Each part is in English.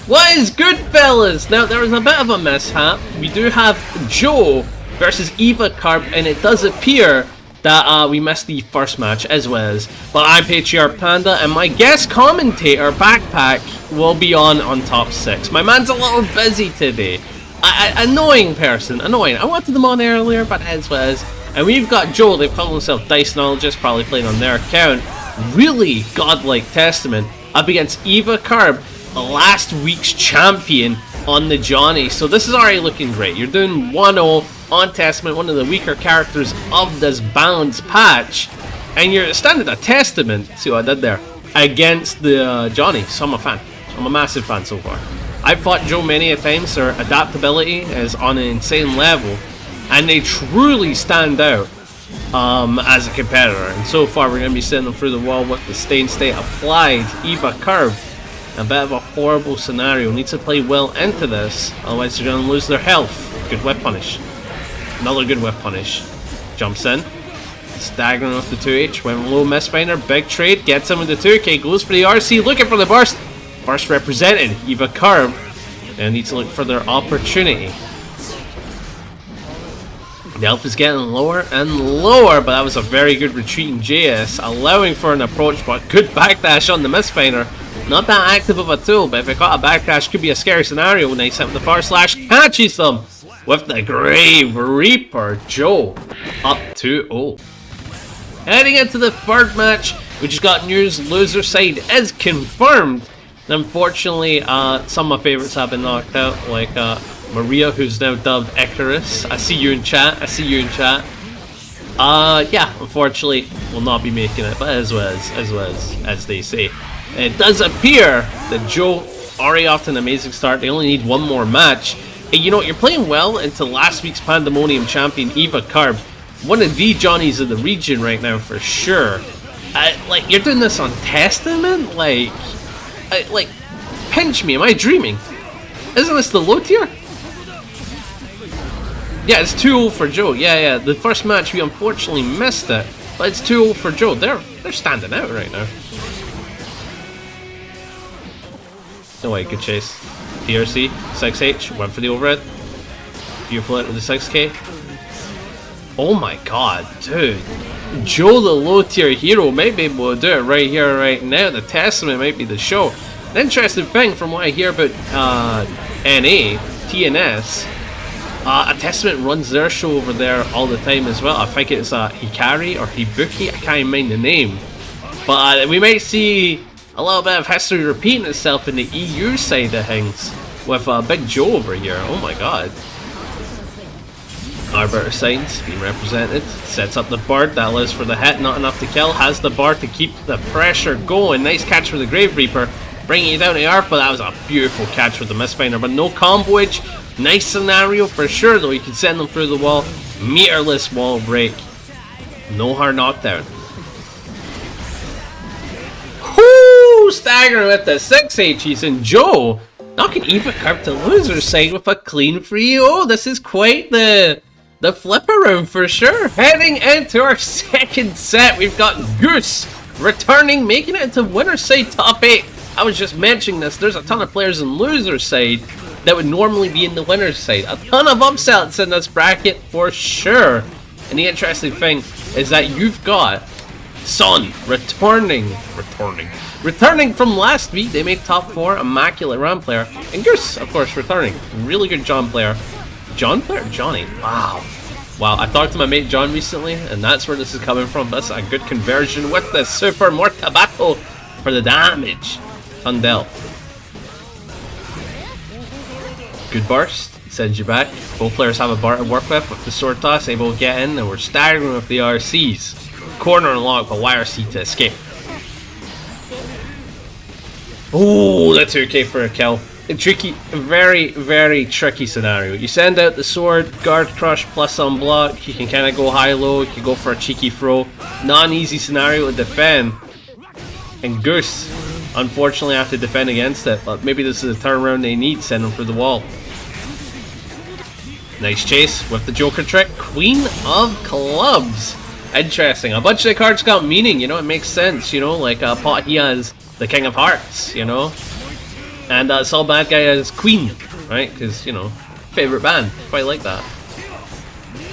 What is good, fellas? Now, there was a bit of a mishap. We do have Joe versus Eva Kirb, and it does appear that we missed the first match as was. But I'm Patriarch Panda, and my guest commentator, Backpack, will be on top 6. My man's a little busy today. Annoying person, annoying. I wanted them on earlier, but as was. And we've got Joe, they've called himself Dicenologist, probably playing on their account. Really godlike Testament up against Eva Kirb, last week's champion on the Johnny. So this is already looking great. You're doing 1-0 on Testament, one of the weaker characters of this balance patch, and you're standing a Testament, see what I did there, against the Johnny. So I'm a fan. I'm a massive fan so far. I've fought Joe many a times. Their adaptability is on an insane level, and they truly stand out as a competitor. And so far we're going to be sending them through the wall with the Stain State applied. Eva Kirb, a bit of a horrible scenario, needs to play well into this, otherwise they're going to lose their health. Good whip punish. Another good whip punish. Jumps in. Staggering with the 2H. Went low, misfinder. Big trade. Gets him with the 2K. Goes for the RC. Looking for the burst. Burst represented. Eva Kirb. Now needs to look for their opportunity. The health is getting lower and lower, but that was a very good retreating JS, allowing for an approach, but good backdash on the misfinder. Not that active of a tool, but if it got a backdash, could be a scary scenario. Nice hit with the far slash, catches them with the Grave Reaper. Joe up 2-0. Heading into the third match, we just got news loser side is confirmed. And unfortunately, some of my favorites have been knocked out, like Maria, who's now dubbed Icarus. I see you in chat. Yeah, unfortunately, will not be making it, but as they say. It does appear that Joe already off to an amazing start. They only need one more match. And you know, you're playing well into last week's Pandamonium champion, Eva Kirb. One of the Johnnies of the region right now, for sure. Like, you're doing this on Testament? Like, pinch me, am I dreaming? Isn't this the low tier? Yeah, it's 2-0 for Joe. Yeah, the first match we unfortunately missed it, but it's 2-0 for Joe. They're standing out right now. No way, good chase. PRC, 6H, went for the overhead. Beautiful hit with the 6K. Oh my god, dude. Joe, the low tier hero, might be able to do it right here, right now. The Testament might be the show. An interesting thing from what I hear about NA, TNS, a Testament runs their show over there all the time as well. I think it's Hikari or Hibuki, I can't even mind the name. But we might see a little bit of history repeating itself in the EU side of things with Big Joe over here. Oh my god. Arbiter Signs being represented. Sets up the bird. That lives for the hit. Not enough to kill. Has the bar to keep the pressure going. Nice catch for the Grave Reaper. Bringing it down to earth, but that was a beautiful catch with the misfinder. But no combo edge. Nice scenario for sure, though. You can send them through the wall. Meterless wall break. No hard knockdown. Staggering with the 6H's, and Joe knocking Eva Kirb to loser side with a clean 3-0. This is quite the flip around for sure. Heading into our second set, we've got Goose returning, making it into winner side top 8. I was just mentioning this, there's a ton of players in loser side that would normally be in the winner's side. A ton of upsets in this bracket for sure. And the interesting thing is that you've got SoHn returning from last week. They made top 4, immaculate Ram player, and Goose, of course, returning. Really good John player. Johnny. Wow. I talked to my mate John recently, and that's where this is coming from. That's a good conversion with the super Mortabato for the damage. Tundell. Good burst. Sends you back. Both players have a bar to work with the sword toss, able to get in, and we're staggering with the RCs. Corner unlock, but YRC to escape. Oh, that's okay for a kill. A tricky, very, very tricky scenario. You send out the sword, guard crush plus unblock. You can kind of go high-low. You can go for a cheeky throw. Not an easy scenario to defend. And Goose, unfortunately, have to defend against it. But maybe this is the turnaround they need. Send them through the wall. Nice chase with the Joker trick. Queen of Clubs. Interesting. A bunch of the cards got meaning, you know, it makes sense, you know, like Pot, he has the King of Hearts, you know. And Saw Bad Guy as Queen, right? Because, you know, favorite band. Quite like that.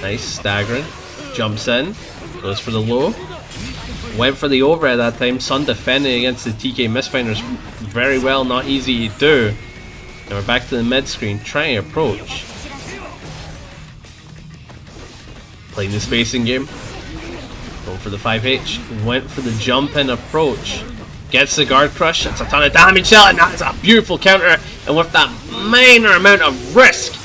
Nice, staggering. Jumps in. Goes for the low. Went for the overhead that time. SoHn defending against the TK Mistfinders very well. Not easy to do. And we're back to the mid screen. Trying to approach. Playing the spacing game. Going for the 5H. Went for the jump in approach. Gets the guard crush. That's a ton of damage out. And that's a beautiful counter. And with that minor amount of risk,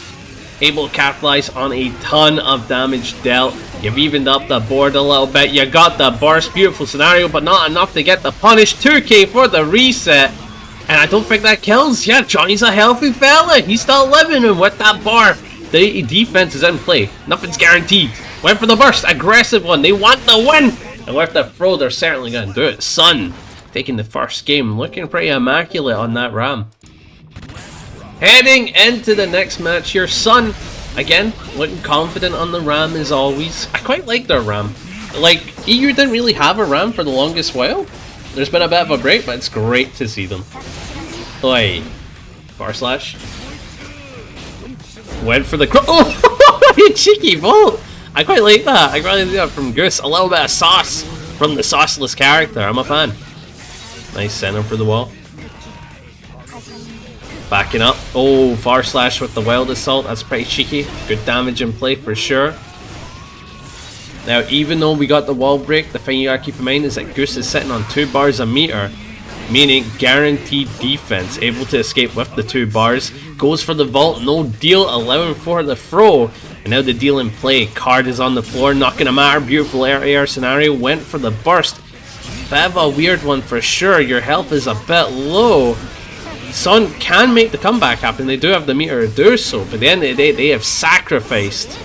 able to capitalize on a ton of damage dealt. You've evened up the board a little bit. You got the burst. Beautiful scenario, but not enough to get the punish. 2k for the reset. And I don't think that kills. Yeah, Johnny's a healthy fella. He's still living, and with that bar, the defense is in play. Nothing's guaranteed. Went for the burst. Aggressive one. They want the win. And with the throw, they're certainly going to do it. SoHn taking the first game. Looking pretty immaculate on that Ram. Heading into the next match here. SoHn, again, looking confident on the Ram as always. I quite like their Ram. Like, EU didn't really have a Ram for the longest while. There's been a bit of a break, but it's great to see them. Oi. Bar slash. Went for the oh, cheeky vault. I quite like that. I quite like that from Goose. A little bit of sauce from the sauceless character. I'm a fan. Nice center for the wall. Backing up. Oh, far slash with the wild assault. That's pretty cheeky. Good damage in play for sure. Now, even though we got the wall break, the thing you gotta keep in mind is that Goose is sitting on 2 bars a meter, meaning guaranteed defense. Able to escape with the 2 bars. Goes for the vault, no deal, allowing for the throw. And now the deal in play. Card is on the floor, not gonna matter. Beautiful air scenario. Went for the burst. Bit of a weird one for sure. Your health is a bit low. SoHn can make the comeback happen. They do have the meter to do so, but at the end of the day, they have sacrificed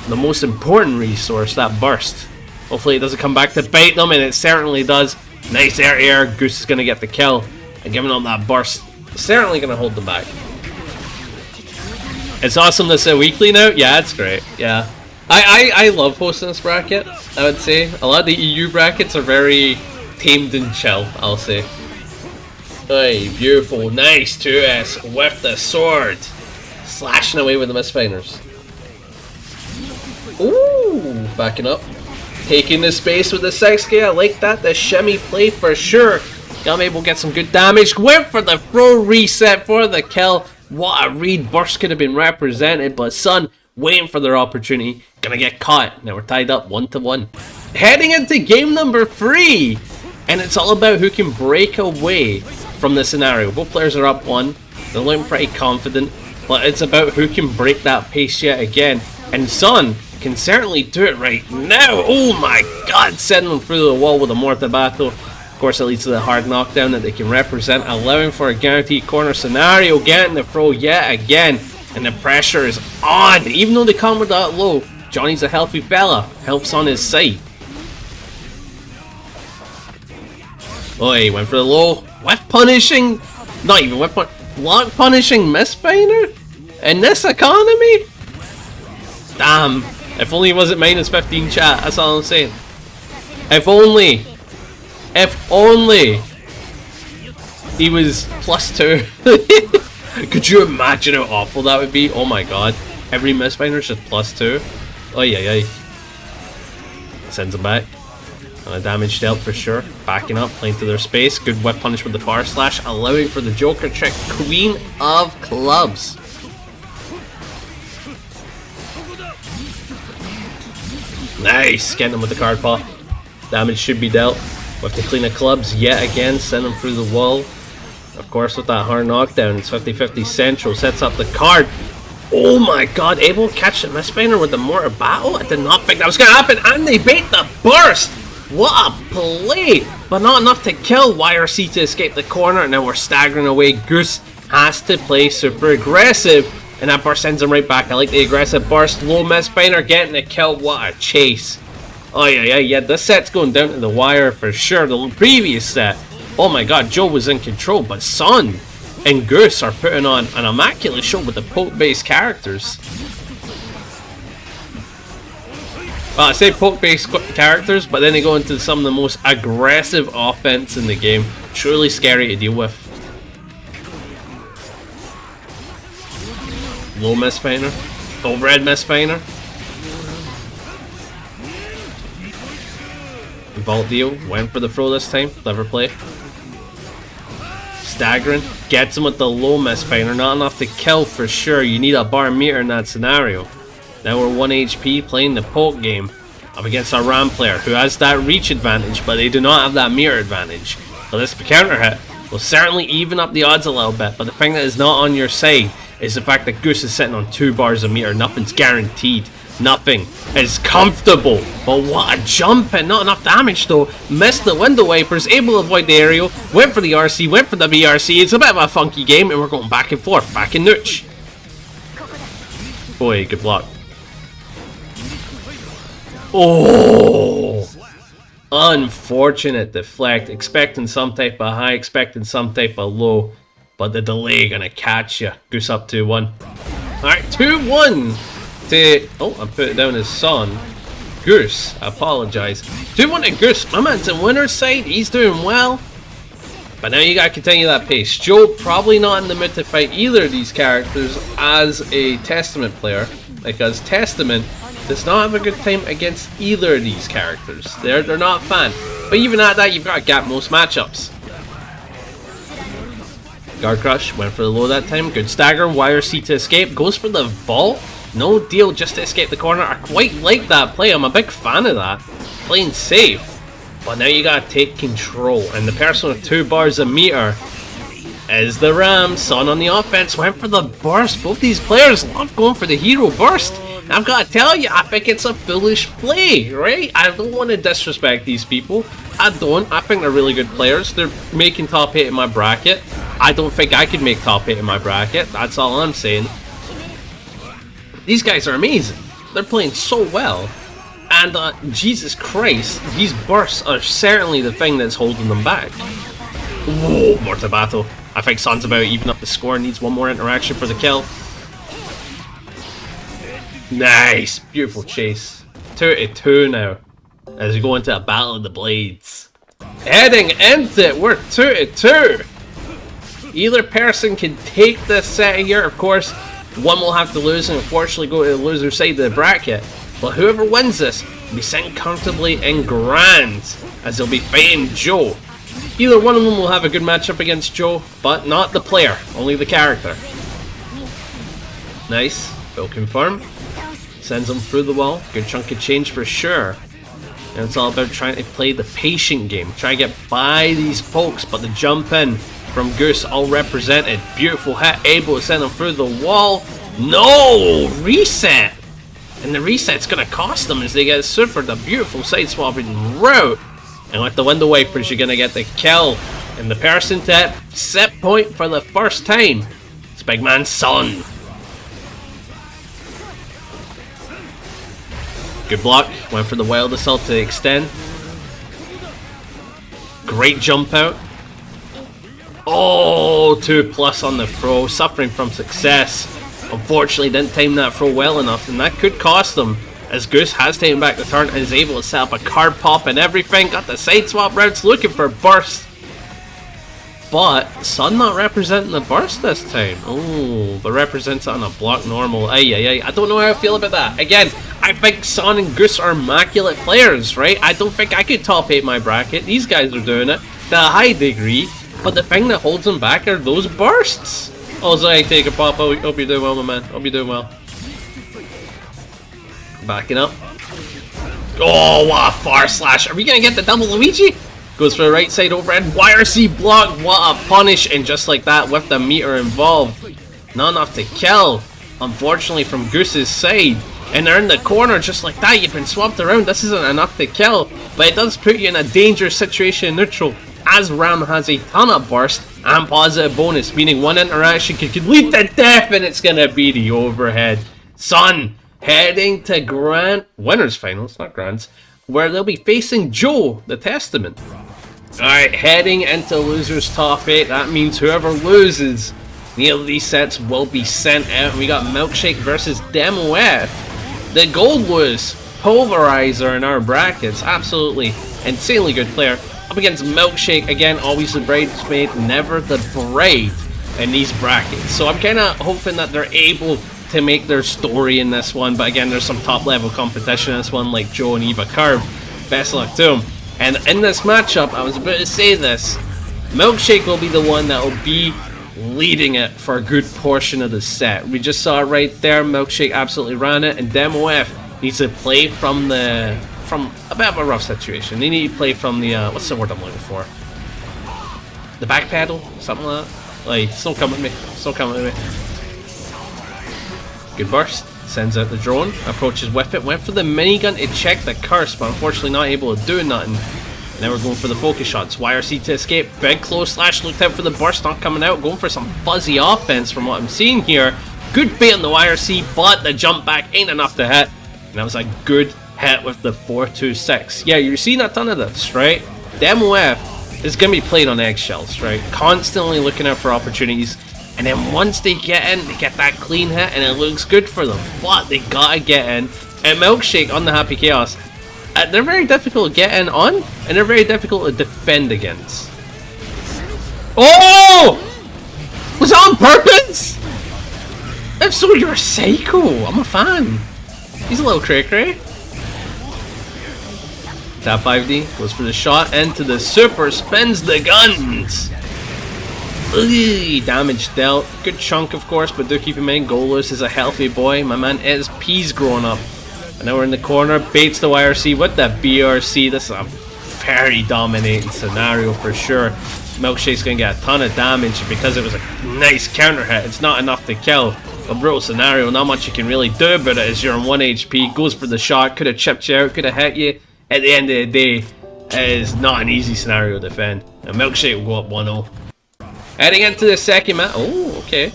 the most important resource, that burst. Hopefully it doesn't come back to bite them, and it certainly does. Nice air. Goose is going to get the kill. And giving them that burst, certainly going to hold them back. It's awesome this weekly now. Yeah, it's great. Yeah. I love hosting this bracket, I would say. A lot of the EU brackets are very tamed and chill, I'll say. Hey, beautiful. Nice 2S with the sword. Slashing away with the Mistfinders. Ooh, backing up. Taking the space with the 6k. I like that. The shimmy play for sure. I'm able to get some good damage. Went for the throw reset for the kill. What a read. Burst could have been represented, but SoHn waiting for their opportunity. Gonna get caught. Now we're tied up 1-1. Heading into game number 3. And it's all about who can break away from the scenario. Both players are up 1. They're looking pretty confident. But it's about who can break that pace yet again. And SoHn can certainly do it right now. Oh my god, sending them through the wall with a mortar battle. Of course, it leads to the hard knockdown that they can represent, allowing for a guaranteed corner scenario. Getting the throw yet again, and the pressure is on. Even though they come with that low, Johnny's a healthy fella. Helps on his side. Oh, he went for the low. Whiff punishing, not even whiff pun, block punishing Mistfinder in this economy. Damn. If only he wasn't minus 15 chat, that's all I'm saying. If only he was +2. Could you imagine how awful that would be? Oh my god. Every Mistfinder is just +2. Oh yeah. Sends him back. Damage dealt for sure. Backing up, playing to their space. Good whip punish with the far slash, allowing for the Joker trick. Queen of clubs. Nice! Getting him with the card paw. Damage should be dealt with the Queen of Clubs yet again. Send him through the wall. Of course, with that hard knockdown, it's 50-50 central. Sets up the card. Oh my god, able to catch the Mistfinder with the mortar battle? I did not think that was going to happen. And they bait the burst! What a play! But not enough to kill YRC to escape the corner. And now we're staggering away. Goose has to play super aggressive. And that burst sends him right back. I like the aggressive burst. Low Mistfinder getting the kill. What a chase. Oh yeah. This set's going down to the wire for sure. The previous set, oh my god, Joe was in control. But SoHn and Goose are putting on an immaculate show with the poke-based characters. Well, I say poke-based characters, but then they go into some of the most aggressive offense in the game. Truly scary to deal with. Low misfiner. Overhead misfiner. Vault deal. Went for the throw this time. Clever play. Staggering. Gets him with the low misfiner. Not enough to kill for sure. You need a bar meter in that scenario. Now we're 1 HP playing the poke game up against our Ram player who has that reach advantage, but they do not have that meter advantage. So this counter hit will certainly even up the odds a little bit, but the thing that is not on your side is the fact that Goose is sitting on 2 bars of meter. Nothing's guaranteed. Nothing is comfortable. But what a jump and not enough damage though. Missed the window wipers, able to avoid the aerial, went for the RC, went for the BRC. It's a bit of a funky game and we're going back and forth, back in nooch. Boy, good block. Oh! Unfortunate deflect. Expecting some type of high, expecting some type of low. But the delay gonna catch you. Goose up 2-1. Alright, 2-1 to... Oh, I put it down as SoHn. Goose, I apologise. 2-1 to Goose. My man's in winner's side. He's doing well. But now you gotta continue that pace. Joe probably not in the mood to fight either of these characters as a Testament player. Because Testament does not have a good time against either of these characters. They're not fun. But even at that, you've got to gap most matchups. Guard Crush, went for the low that time. Good stagger, YRC to escape. Goes for the vault. No deal, just to escape the corner. I quite like that play. I'm a big fan of that. Playing safe. But now you gotta take control. And the person with 2 bars of meter is the Ram. SoHn on the offense went for the burst. Both these players love going for the hero burst. And I've got to tell you, I think it's a foolish play, right? I don't want to disrespect these people. I don't. I think they're really good players. They're making top 8 in my bracket. I don't think I could make top 8 in my bracket. That's all I'm saying. These guys are amazing. They're playing so well. And Jesus Christ, these bursts are certainly the thing that's holding them back. Whoa, more to battle. I think SoHn's about to even up the score. Needs one more interaction for the kill. Nice. Beautiful chase. 2-2 now. As we go into a battle of the blades. Heading into it, we're 2-2. Either person can take this set here. Of course, one will have to lose and unfortunately go to the loser side of the bracket. But whoever wins this will be sitting comfortably in grand as they'll be fighting Joe. Either one of them will have a good matchup against Joe, but not the player, only the character. Nice. Will confirm. Sends him through the wall. Good chunk of change for sure. And it's all about trying to play the patient game. Try to get by these pokes, but the jump in from Goose all represented. Beautiful hit, able to send him through the wall. No! Reset! And the reset's going to cost them as they get super the beautiful side swapping route. And with the window wipers, you're going to get the kill. And the person to set point for the first time. It's big man SoHn. Good block. Went for the wild assault to extend. Great jump out. Oh, 2+ on the throw. Suffering from success. Unfortunately, didn't time that throw well enough, and that could cost them. As Goose has taken back the turn and is able to set up a card pop and everything. Got the side swap routes, looking for burst. But SoHn not representing the burst this time. Oh, but represents it on a block normal. Ay. I don't know how I feel about that. Again, I think SoHn and Goose are immaculate players, right? I don't think I could top 8 my bracket. These guys are doing it to a high degree. But the thing that holds them back are those bursts. Oh, Zay, take a pop. Hope you're doing well, my man. Hope you're doing well. Backing up. Oh, what a far slash. Are we going to get the double Luigi? Goes for the right side overhead. YRC block. What a punish. And just like that, with the meter involved. Not enough to kill. Unfortunately, from Goose's side. And they're in the corner just like that. You've been swapped around. This isn't enough to kill. But it does put you in a dangerous situation in neutral. As Ram has a ton of burst and positive bonus. Meaning one interaction could lead to death. And it's going to be the overhead. SoHn heading to Grand Winners Finals. Not Grands. Where they'll be facing Joe, the Testament. Alright, heading into losers top 8. That means whoever loses, neither of these sets will be sent out. We got Milkshake versus Demof. The Goldlewis Pulverizer in our brackets. Absolutely insanely good player. Up against Milkshake, again, always the bridesmaid, never the bride in these brackets. So I'm kind of hoping that they're able to make their story in this one, but again, there's some top level competition in this one, like Joe and Eva Kirb. Best of luck to them. And in this matchup, I was about to say this, Milkshake will be the one that will be leading it for a good portion of the set. We just saw it right there. Milkshake absolutely ran it, and Demof needs to play from a bit of a rough situation. They need to play from the what's the word I'm looking for? The back pedal, something like that. Like, it's not coming with me. It's not coming with me. Good burst. Sends out the drone. Approaches with it. Went for the minigun to check the curse, but unfortunately not able to do nothing. And then we're going for the focus shots. YRC to escape. Big close slash. Looked out for the burst. Not coming out. Going for some fuzzy offense from what I'm seeing here. Good bait on the YRC, but the jump back ain't enough to hit. And that was a good hit with the 4-2-6. Yeah, you're seeing a ton of this, right? Demof is going to be playing on eggshells, right? Constantly looking out for opportunities. And then once they get in, they get that clean hit, and it looks good for them. But they gotta get in. And Milkshake on the Happy Chaos, they're very difficult to get in on, and they're very difficult to defend against. Oh! Was that on purpose? If so, you're a psycho. I'm a fan. He's a little cray-cray. Tap 5D, goes for the shot, into the super, spins the guns. Ugh, damage dealt. Good chunk, of course, but do keep in mind, Goldlewis is a healthy boy. My man is peas growing up. And now we're in the corner, baits the YRC with the BRC. This is a very dominating scenario for sure. Milkshake's going to get a ton of damage because it was a nice counter hit. It's not enough to kill. A brutal scenario, not much you can really do about it as you're on 1 HP. Goes for the shot, could have chipped you out, could have hit you. At the end of the day, it is not an easy scenario to defend. And Milkshake will go up 1-0. Heading into the second match. Oh, okay.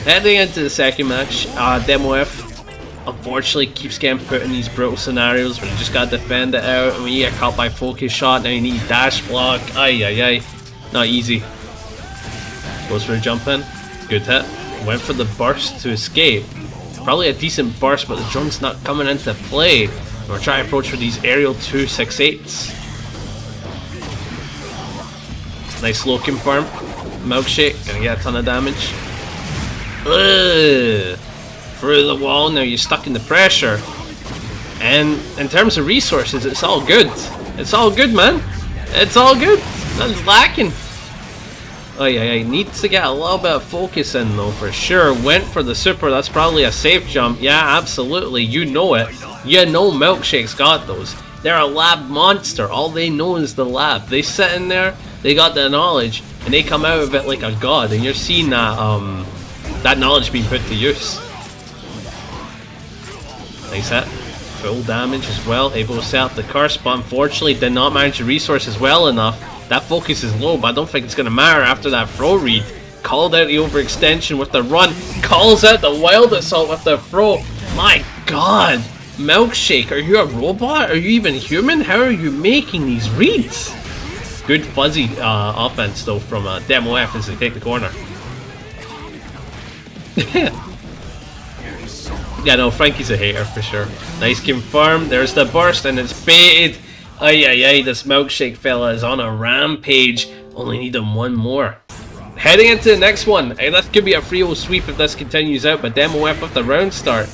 Heading into the second match, Demof unfortunately keeps getting put in these brutal scenarios where you just gotta defend it out, and when you get caught by focus shot, now you need dash block. Ay. Not easy. Goes for a jump in. Good hit. Went for the burst to escape. Probably a decent burst, but the drone's not coming into play. We're trying to approach for these aerial 268s. Nice slow confirm. Milkshake, gonna get a ton of damage. Ugh. Through the wall, now you're stuck in the pressure. And in terms of resources, it's all good. It's all good, man. It's all good. Nothing's lacking. Oh yeah, needs to get a little bit of focus in though, for sure. Went for the super, that's probably a safe jump. Yeah, absolutely, you know it. You know Milkshake's got those. They're a lab monster. All they know is the lab. They sit in there, they got the knowledge, and they come out of it like a god, and you're seeing that that knowledge being put to use. Nice hit. Full damage as well. Able to set up the curse, but unfortunately did not manage the resources well enough. That focus is low, but I don't think it's going to matter after that throw read. Called out the overextension with the run. Calls out the wild assault with the throw. My god. Milkshake, are you a robot? Are you even human? How are you making these reads? Good fuzzy offense though from Demof as they take the corner. Yeah, no, Frankie's a hater for sure. Nice confirm. There's the burst and it's baited. Ay, this Milkshake fella is on a rampage. Only need him one more. Heading into the next one. Hey, that could be a 3-0 sweep if this continues out, but Demof with the round start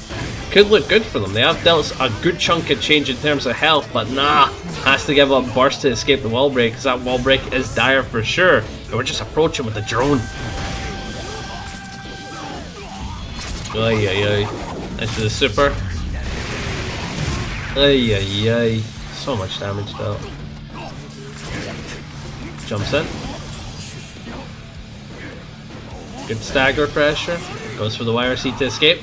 could look good for them. They have dealt a good chunk of change in terms of health, but nah, has to give up burst to escape the wall break, because that wall break is dire for sure. And we're just approaching with the drone. Ay. Into the super. Ay. So much damage though. Jumps in. Good stagger pressure. Goes for the YRC to escape.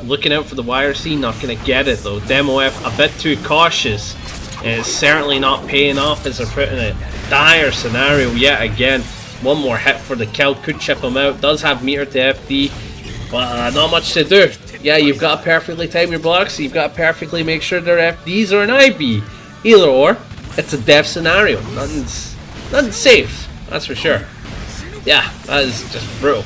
Looking out for the YRC, not gonna get it though. Demof a bit too cautious. And it's certainly not paying off as they're put in a dire scenario yet again. One more hit for the kill, could chip him out. Does have meter to FD, but not much to do. Yeah, you've got to perfectly time your blocks, you've got to perfectly make sure they're FDs or an IB. Either or, it's a death scenario. Nothing's safe, that's for sure. Yeah, that is just brutal.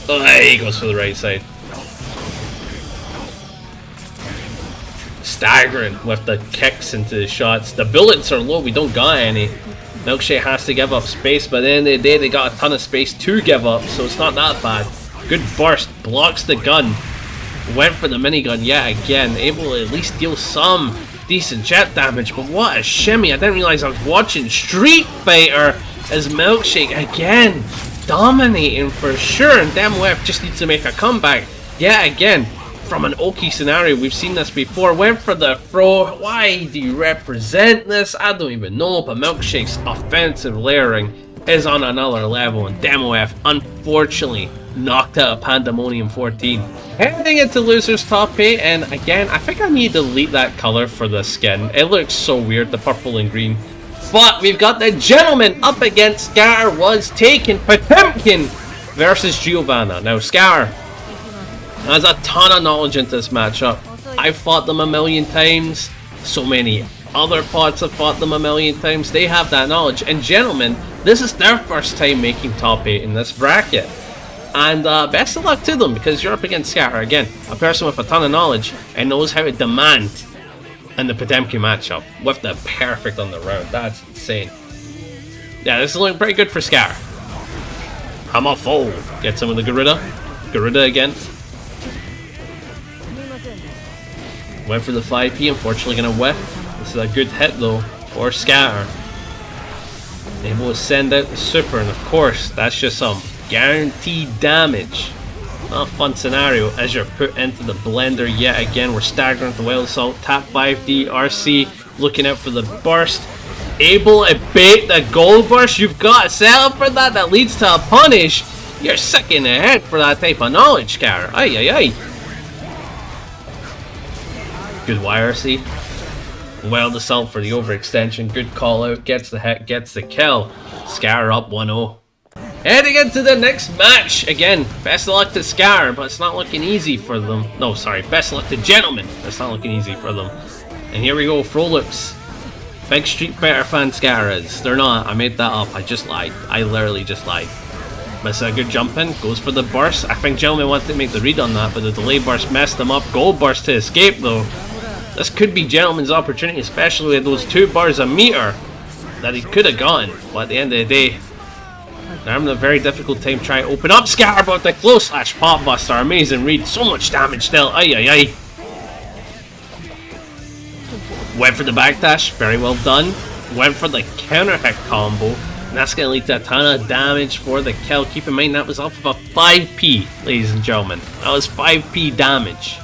Oh, he goes for the right side. Staggering with the kicks into the shots. The bullets are low, we don't got any. Milkshake has to give up space, but at the end of the day, they got a ton of space to give up, so it's not that bad. Good burst, blocks the gun. Went for the minigun yet again, able to at least deal some decent jet damage, but what a shimmy. I didn't realize I was watching Street Fighter as Milkshake again dominating for sure, and Demof just needs to make a comeback yet again from an Oki scenario. We've seen this before. Went for the throw. Why do you represent this? I don't even know, but Milkshake's offensive layering is on another level, and Demof unfortunately knocked out a Pandamonium 14. Heading into losers top 8, and again, I think I need to delete that color for the skin. It looks so weird, the purple and green. But we've got the gentleman up against ScatterWasTaken. Potemkin versus Giovanna. Now, Scatter has a ton of knowledge into this matchup. I've fought them a million times. So many other pods have fought them a million times. They have that knowledge. And gentlemen, this is their first time making top 8 in this bracket. And best of luck to them, because you're up against Scatter again, a person with a ton of knowledge and knows how to demand in the Potemkin matchup with the perfect on the round. That's insane. Yeah, this is looking pretty good for Scatter. I'm a fool. Get some of the Garuda. Garuda again. Went for the 5P, unfortunately gonna whiff. This is a good hit though for Scatter. Able to send out the super, and of course, that's just some guaranteed damage. Not a fun scenario as you're put into the blender yet again. We're staggering with the Wild Assault, tap 5D, RC, looking out for the burst. Able to bait the gold burst. You've got a setup for that that leads to a punish. You're sick in the head for that type of knowledge, Scatter. Ay, ay, ay. Good YRC. Wild Assault for the overextension. Good call out. Gets the hit, gets the kill. Scatter up 1-0. Heading into the next match. Again, best of luck to Scatter, but it's not looking easy for them. No, sorry. Best of luck to Gentlemen. It's not looking easy for them. And here we go. Frolips. Big Street Fighter fan Scatter is. They're not. I made that up. I just lied. I literally just lied. But it's a good jump in. Goes for the burst. I think Gentlemen wanted to make the read on that, but the delay burst messed them up. Gold burst to escape though. This could be Gentleman's opportunity, especially with those 2 bars a meter that he could have gotten. But at the end of the day, they're having a very difficult time trying to open up Scatter, but the close slash pop buster. Amazing read. So much damage still. Ay, ay, ay. Went for the backdash. Very well done. Went for the counter hit combo. And that's going to lead to a ton of damage for the kill. Keep in mind that was off of a 5P, ladies and gentlemen. That was 5P damage.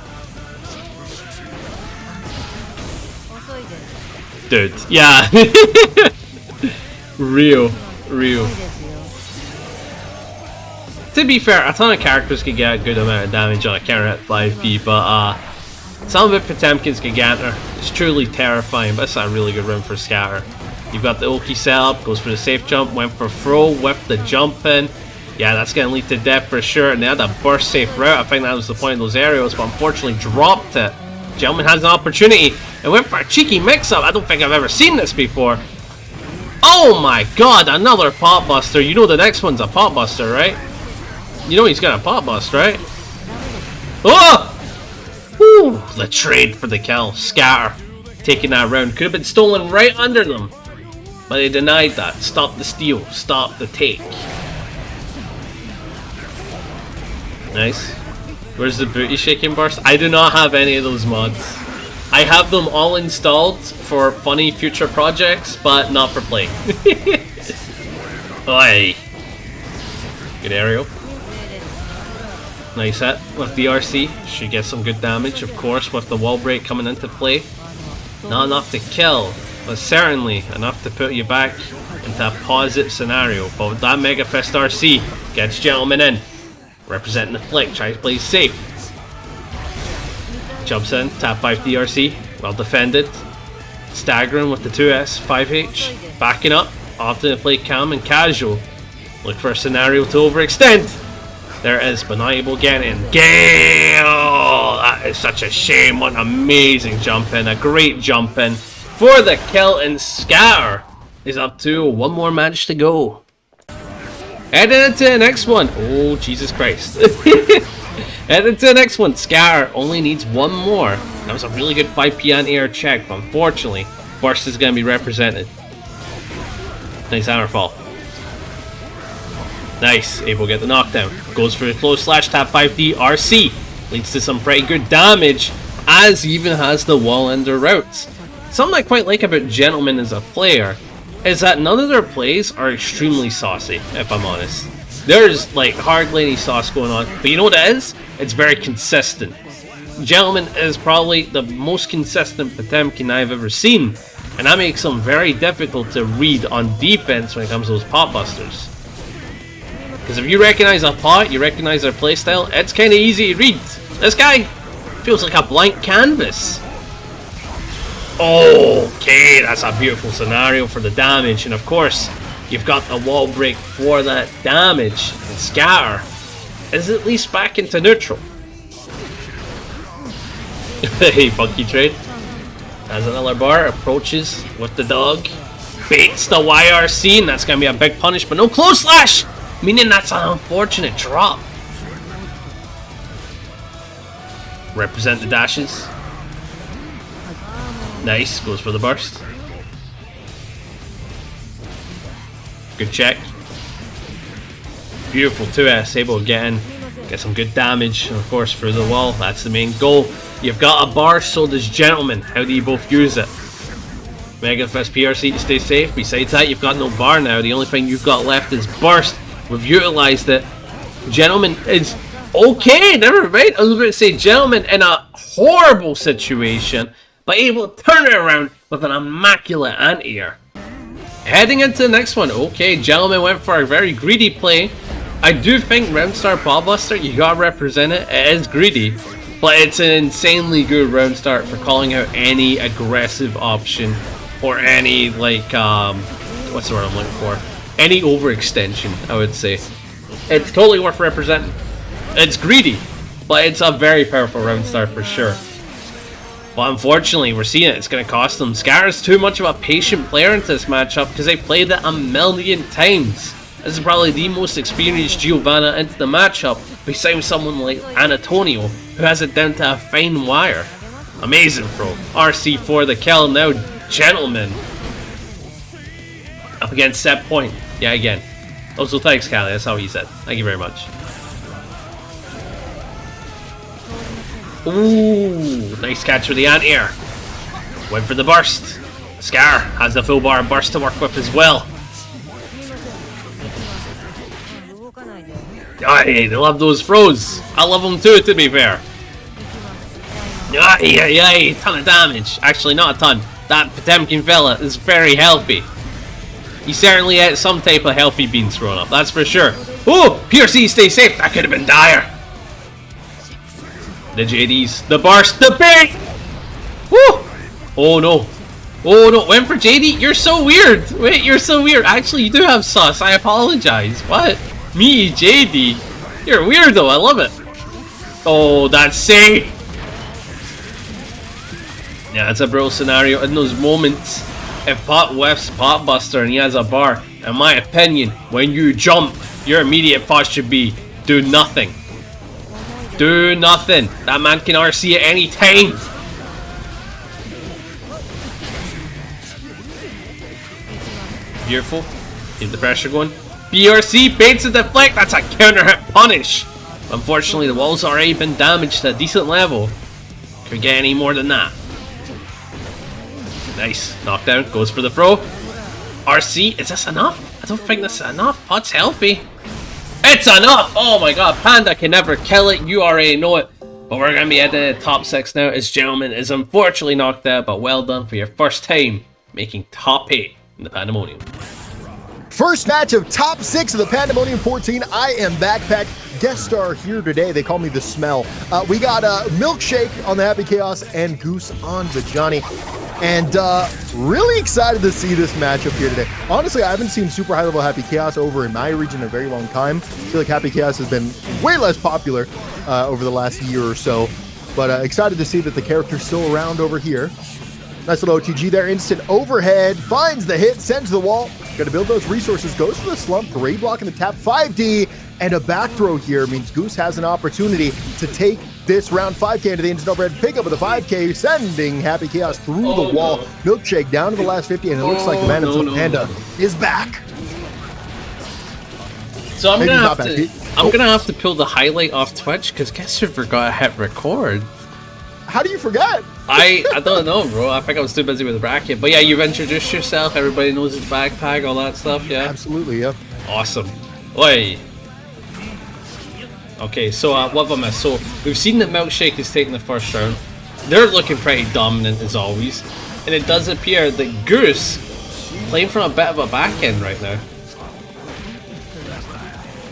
Dude, yeah. Real. To be fair, a ton of characters can get a good amount of damage on a counter hit 5P, but some of it Potemkin's Gigantor. It's truly terrifying, but it's a really good run for Scatter. You've got the Oki setup, goes for the safe jump, went for throw, whipped the jump in. Yeah, that's going to lead to death for sure, and they had a burst safe route. I think that was the point of those aerials, but unfortunately dropped it. Gentleman has an opportunity and went for a cheeky mix-up. I don't think I've ever seen this before. Oh my god, another pop buster. You know the next one's a pop buster, right? You know he's got a pop bust, right? Oh! Woo! The trade for the kill. Scatter taking that round. Could have been stolen right under them, but they denied that. Stop the steal. Stop the take. Nice. Where's the booty shaking burst? I do not have any of those mods. I have them all installed for funny future projects, but not for playing. Oi. Good aerial. Nice hit with the RC. Should get some good damage, of course, with the wall break coming into play. Not enough to kill, but certainly enough to put you back into a positive scenario. But with that Mega Fist RC, gets Gentleman in. Representing the flick, tries to play safe. Jumps in, tap 5 DRC, well defended. Staggering with the 2S, 5H. Backing up, often to play calm and casual. Look for a scenario to overextend. There it is, but not able to get in. Gale! That is such a shame. What an amazing jump in. A great jump in for the kill, and Scatter is up to one more match to go. Heading into the next one. Oh, Jesus Christ. Heading into the next one. Scatter only needs one more. That was a really good 5P on air check, but unfortunately, burst is going to be represented. Nice hammer fall. Nice, able to get the knockdown. Goes for a close slash, tap 5D, RC. Leads to some pretty good damage, as he even has the wall ender routes. Something I quite like about Gentleman as a player is that none of their plays are extremely saucy, if I'm honest. There's like hardly any sauce going on, but you know what it is? It's very consistent. Gentleman is probably the most consistent Potemkin I've ever seen, and that makes him very difficult to read on defense when it comes to those pot busters. Because if you recognize a pot, you recognize their playstyle, it's kind of easy to read. This guy feels like a blank canvas. Okay, that's a beautiful scenario for the damage, and of course, you've got the wall break for that damage, and Scatter is at least back into neutral. Hey, funky trade. Has another bar, approaches with the dog, baits the YRC, and that's going to be a big punish, but no close slash! Meaning that's an unfortunate drop. Represent the dashes. Nice, goes for the burst. Good check. Beautiful 2S, able to get in, get some good damage, and of course through the wall, that's the main goal. You've got a bar, so does Gentleman. How do you both use it? Mega Fist PRC to stay safe. Besides that, you've got no bar now. The only thing you've got left is burst. We've utilized it. Gentleman is okay, never mind. I was about to say Gentleman in a horrible situation, but able to turn it around with an immaculate anti-air. Heading into the next one. Okay, Gentleman went for a very greedy play. I do think Roundstar Podbuster, you gotta represent it. It is greedy, but it's an insanely good round start for calling out any aggressive option or any, like, what's the word I'm looking for? Any overextension, I would say. It's totally worth representing. It's greedy, but it's a very powerful round start for sure. But unfortunately, we're seeing it. It's going to cost them. Scatter's too much of a patient player into this matchup because they played it a million times. This is probably the most experienced Giovanna into the matchup, besides someone like Antonio, who has it down to a fine wire. Amazing throw. RC for the kill. Now, Gentleman up against set point. Yeah, again. Also, thanks, Callie. That's how he said. Thank you very much. Ooh, nice catch with the anti-air. Went for the burst. Scar has the full bar burst to work with as well. Aye, they love those throws. I love them too, to be fair. Aye, ton of damage. Actually, not a ton. That Potemkin fella is very healthy. He certainly had some type of healthy beans thrown up, that's for sure. Oh, PRC, stay safe. That could have been dire. The JDs, the burst, the bait! Woo! Oh no. Oh no, went for JD? You're so weird. Wait, you're so weird. Actually, you do have sus. I apologize. What? Me, JD? You're a weirdo. I love it. Oh, that's safe. Yeah, it's a bro scenario. In those moments, if Pot whiffs Pot Buster and he has a bar, in my opinion, when you jump, your immediate thought should be, do nothing. Do nothing. That man can RC at any time. Beautiful. Keep the pressure going. BRC baits and deflect. That's a counter hit punish. Unfortunately, the wall's already been damaged to a decent level. Could get any more than that. Nice. Knockdown. Goes for the throw. RC. Is this enough? I don't think this is enough. Pot's healthy. It's enough! Oh my god, Panda can never kill it, you already know it. But we're going to be at the top 6 now, as Gentleman is unfortunately knocked out, but well done for your first time making top 8 in the Pandamonium. First match of top 6 of the Pandamonium 14. I am Backpack, guest star here today. They call me the Smell. We got Milkshake on the Happy Chaos and Goose on the Johnny. And really excited to see this matchup here today. Honestly, I haven't seen super high level Happy Chaos over in my region in a very long time. I feel like Happy Chaos has been way less popular over the last year or so. But excited to see that the character's still around over here. Nice little OTG there. Instant overhead. Finds the hit. Sends the wall. Got to build those resources. Goes for the slump. Great block in the tap. 5D. And a back throw here means Goose has an opportunity to take this round 5K into the instant overhead pickup of the 5K, sending Happy Chaos through the wall. No. Milkshake down to the last 50, and it looks like the man himself, Panda, is back. So I'm gonna have to pull the highlight off Twitch because guess who forgot to hit record? How do you forget? I don't know, bro. I think I was too busy with the bracket. But yeah, you've introduced yourself. Everybody knows his backpack, all that stuff. Yeah. Absolutely. Yeah. Awesome. Oi. Okay, so what have I missed? So we've seen that Milkshake is taking the first round. They're looking pretty dominant as always, and it does appear that Goose playing from a bit of a back end right now.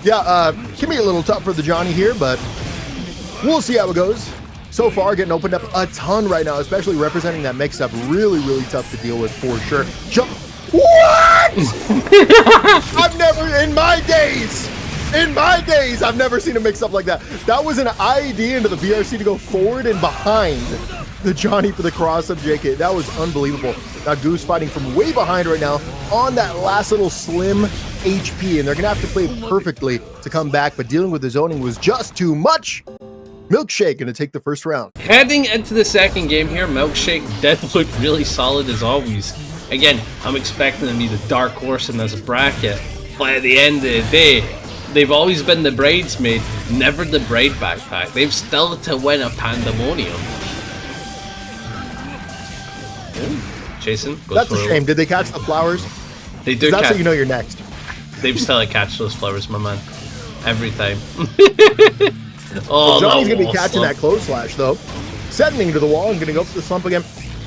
Yeah, can be a little tough for the Johnny here, but we'll see how it goes. So far, getting opened up a ton right now, especially representing that mix-up. Really, really tough to deal with for sure. Jump. What? I've never, in my days, I've never seen a mix-up like that. That was an ID into the BRC to go forward and behind the Johnny for the cross-up JK. That was unbelievable. Now Goose fighting from way behind right now on that last little slim HP, and they're going to have to play perfectly to come back, but dealing with the zoning was just too much. Milkshake going to take the first round. Heading into the second game here, Milkshake did look really solid as always. Again, I'm expecting them to be the dark horse in this bracket, but at the end of the day, they've always been the bridesmaid, never the bride backpack. They've still to win a Pandamonium. Jason, that's a shame. Did they catch the flowers? They do. That's how you know you're next. They've still to catch those flowers, my man. Every time. Oh, so Johnny's gonna be catching that close slash though. Sending to the wall and gonna go for the slump again.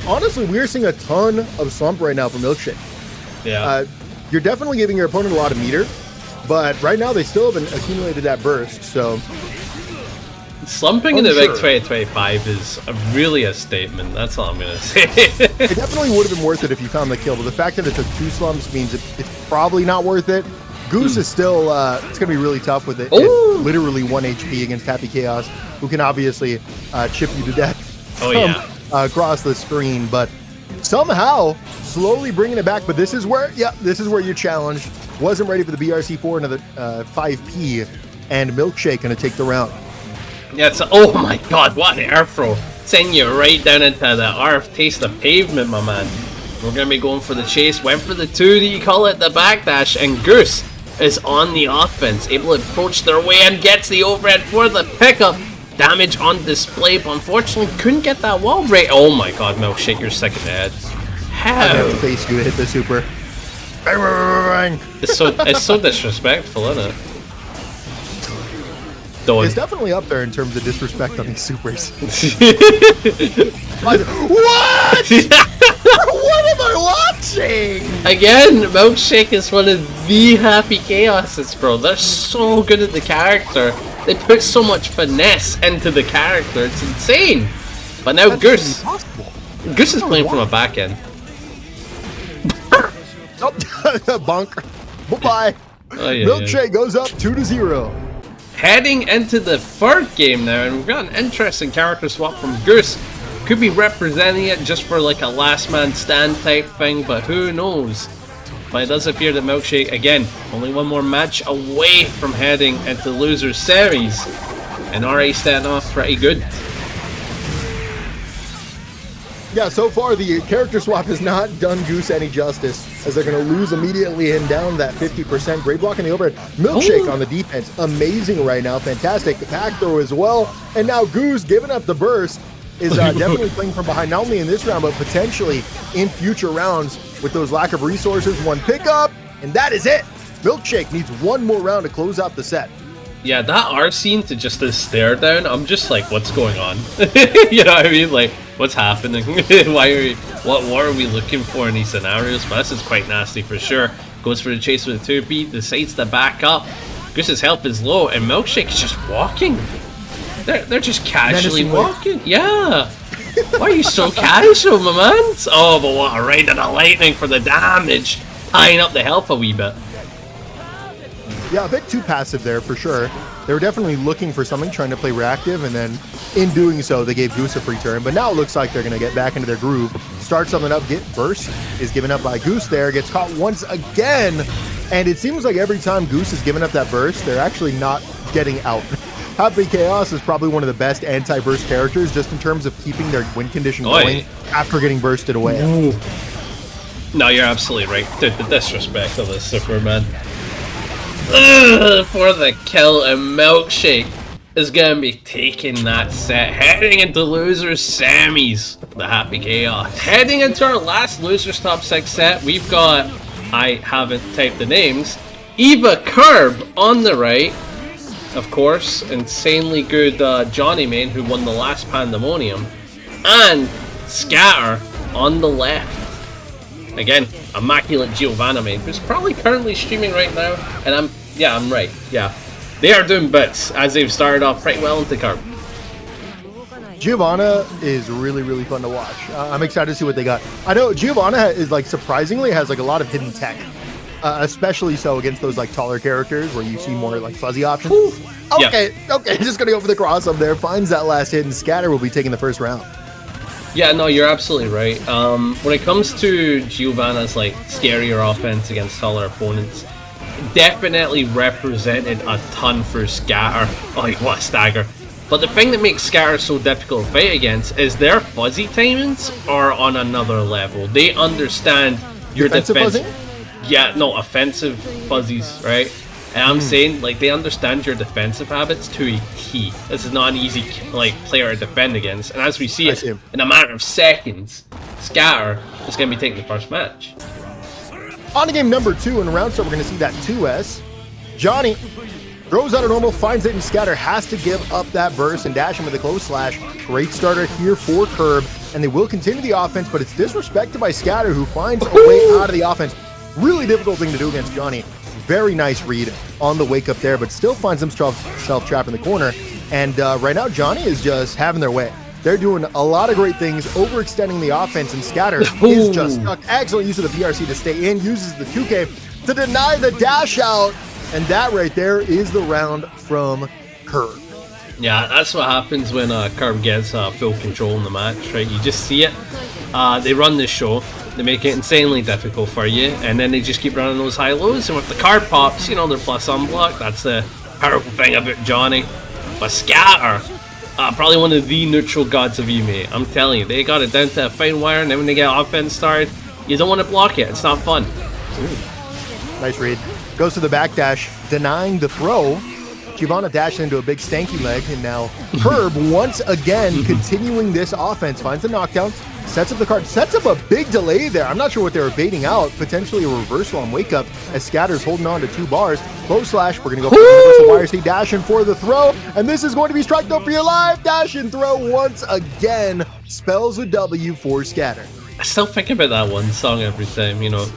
Honestly, we're seeing a ton of slump right now from Milkshake. Yeah. You're definitely giving your opponent a lot of meter, but right now they still haven't accumulated that burst, so... Slumping in the big 2025 is really a statement, that's all I'm going to say. It definitely would have been worth it if you found the kill, but the fact that it took 2 slumps means it's probably not worth it. Goose is still, it's going to be really tough with it. Literally 1 HP against Happy Chaos, who can obviously chip you to death across the screen, but somehow slowly bringing it back. But this is where you're challenged. Wasn't ready for the BRC4 into the 5P, and Milkshake going to take the round. Yeah, it's oh my god, what an air throw. Sending you right down into the earth, taste the pavement, my man. We're going to be going for the chase, went for the 2, do you call it, the backdash, and Goose is on the offense, able to approach their way and gets the overhead for the pickup. Damage on display, but unfortunately couldn't get that wall right. Oh my god, Milkshake, you're sick in the head. How? I never faced you to hit the super. It's so disrespectful, isn't it? Done. It's definitely up there in terms of disrespect on these supers. What? What am I watching? Again, Milkshake is one of the Happy Chaoses, bro. They're so good at the character. They put so much finesse into the character. It's insane. But now Goose is playing from a back end. Bunk. Bye-bye. Milkshake goes up 2-0. Heading into the third game now, and we've got an interesting character swap from Goose. Could be representing it just for like a last man stand type thing, but who knows. But it does appear that Milkshake, again, only one more match away from heading into losers series, and already starting off pretty good. Yeah, so far the character swap has not done Goose any justice, as they're going to lose immediately and down that 50%. Great block in the overhead. Milkshake on the defense, amazing right now. Fantastic back throw as well. And now Goose, giving up the burst, is definitely playing from behind, not only in this round, but potentially in future rounds with those lack of resources. 1 pickup, and that is it. Milkshake needs 1 more round to close out the set. Yeah, that R scene to just the stare down, I'm just like, what's going on? You know what I mean? Like, what's happening? What are we looking for in these scenarios? But this is quite nasty for sure. Goes for the chase with the 2B, decides to back up. Goose's health is low, and Milkshake is just walking. They're just casually walking. Yeah. Why are you so casual, my man? Oh, but what a ride of the lightning for the damage. Tying up the health a wee bit. Yeah, a bit too passive there for sure. They were definitely looking for something, trying to play reactive, and then in doing so, they gave Goose a free turn. But now it looks like they're going to get back into their groove, start something up. Get burst is given up by Goose there. Gets caught once again. And it seems like every time Goose is giving up that burst, they're actually not getting out. Happy Chaos is probably one of the best anti-burst characters just in terms of keeping their win condition going after getting bursted away. Ooh. No, you're absolutely right. Dude, the disrespect of this Superman. Ugh, for the kill, and Milkshake is going to be taking that set, heading into losers semis, the Happy Chaos. Heading into our last losers top 6 set, we've got, I haven't typed the names, Kirb on the right, of course, insanely good Johnny main who won the last Pandamonium, and Scatter on the left. Again, immaculate Giovanna main, who's probably currently streaming right now, and I'm right, yeah. They are doing bits, as they've started off pretty well into Kirb. Giovanna is really, really fun to watch. I'm excited to see what they got. I know Giovanna is, like, surprisingly has, like, a lot of hidden tech. Especially so against those, like, taller characters where you see more, like, fuzzy options. Okay, just gonna go for the cross up there. Finds that last hit, and Scatter will be taking the first round. Yeah, no, you're absolutely right. When it comes to Giovanna's, like, scarier offense against taller opponents, definitely represented a ton for Scatter. Oh, what a stagger. But the thing that makes Scatter so difficult to fight against is their fuzzy timings are on another level. They understand your defense. Yeah, no, offensive fuzzies, right? And I'm saying, like, they understand your defensive habits to a T. This is not an easy, like, player to defend against. And as we see it, in a matter of seconds, Scatter is going to be taking the first match. On to game number 2, in round start, we're going to see that 2S. Johnny throws out a normal, finds it, and Scatter has to give up that burst and dash him with a close slash. Great starter here for Kirb, and they will continue the offense, but it's disrespected by Scatter, who finds a way out of the offense. Really difficult thing to do against Johnny. Very nice read on the wake up there, but still finds himself trapped in the corner. And right now, Johnny is just having their way. They're doing a lot of great things, overextending the offense, and Scatter is just stuck. Excellent use of the PRC to stay in, uses the 2K to deny the dash out, and that right there is the round from Kirb. Yeah, that's what happens when Kirb gets full control in the match, right? You just see it. They run this show, they make it insanely difficult for you, and then they just keep running those high-lows, and with the card pops, you know, they're plus unblock. That's the powerful thing about Johnny. But Scatter, probably one of the neutral gods of EMEA. I'm telling you, they got it down to a fine wire, and then when they get offense started, you don't want to block it. It's not fun. Ooh. Nice read. Goes to the backdash, denying the throw. Giovanna dashed into a big stanky leg, and now Kirb once again continuing this offense, finds the knockdown, sets up the card, sets up a big delay there. I'm not sure what they were baiting out, potentially a reversal on wake up as Scatter's holding on to 2 bars. Close slash, we're gonna go for the universal YRC, dashing for the throw, and this is going to be strike though for your life. Dash and throw once again, spells a W for Scatter. I still think about that one song every time, you know,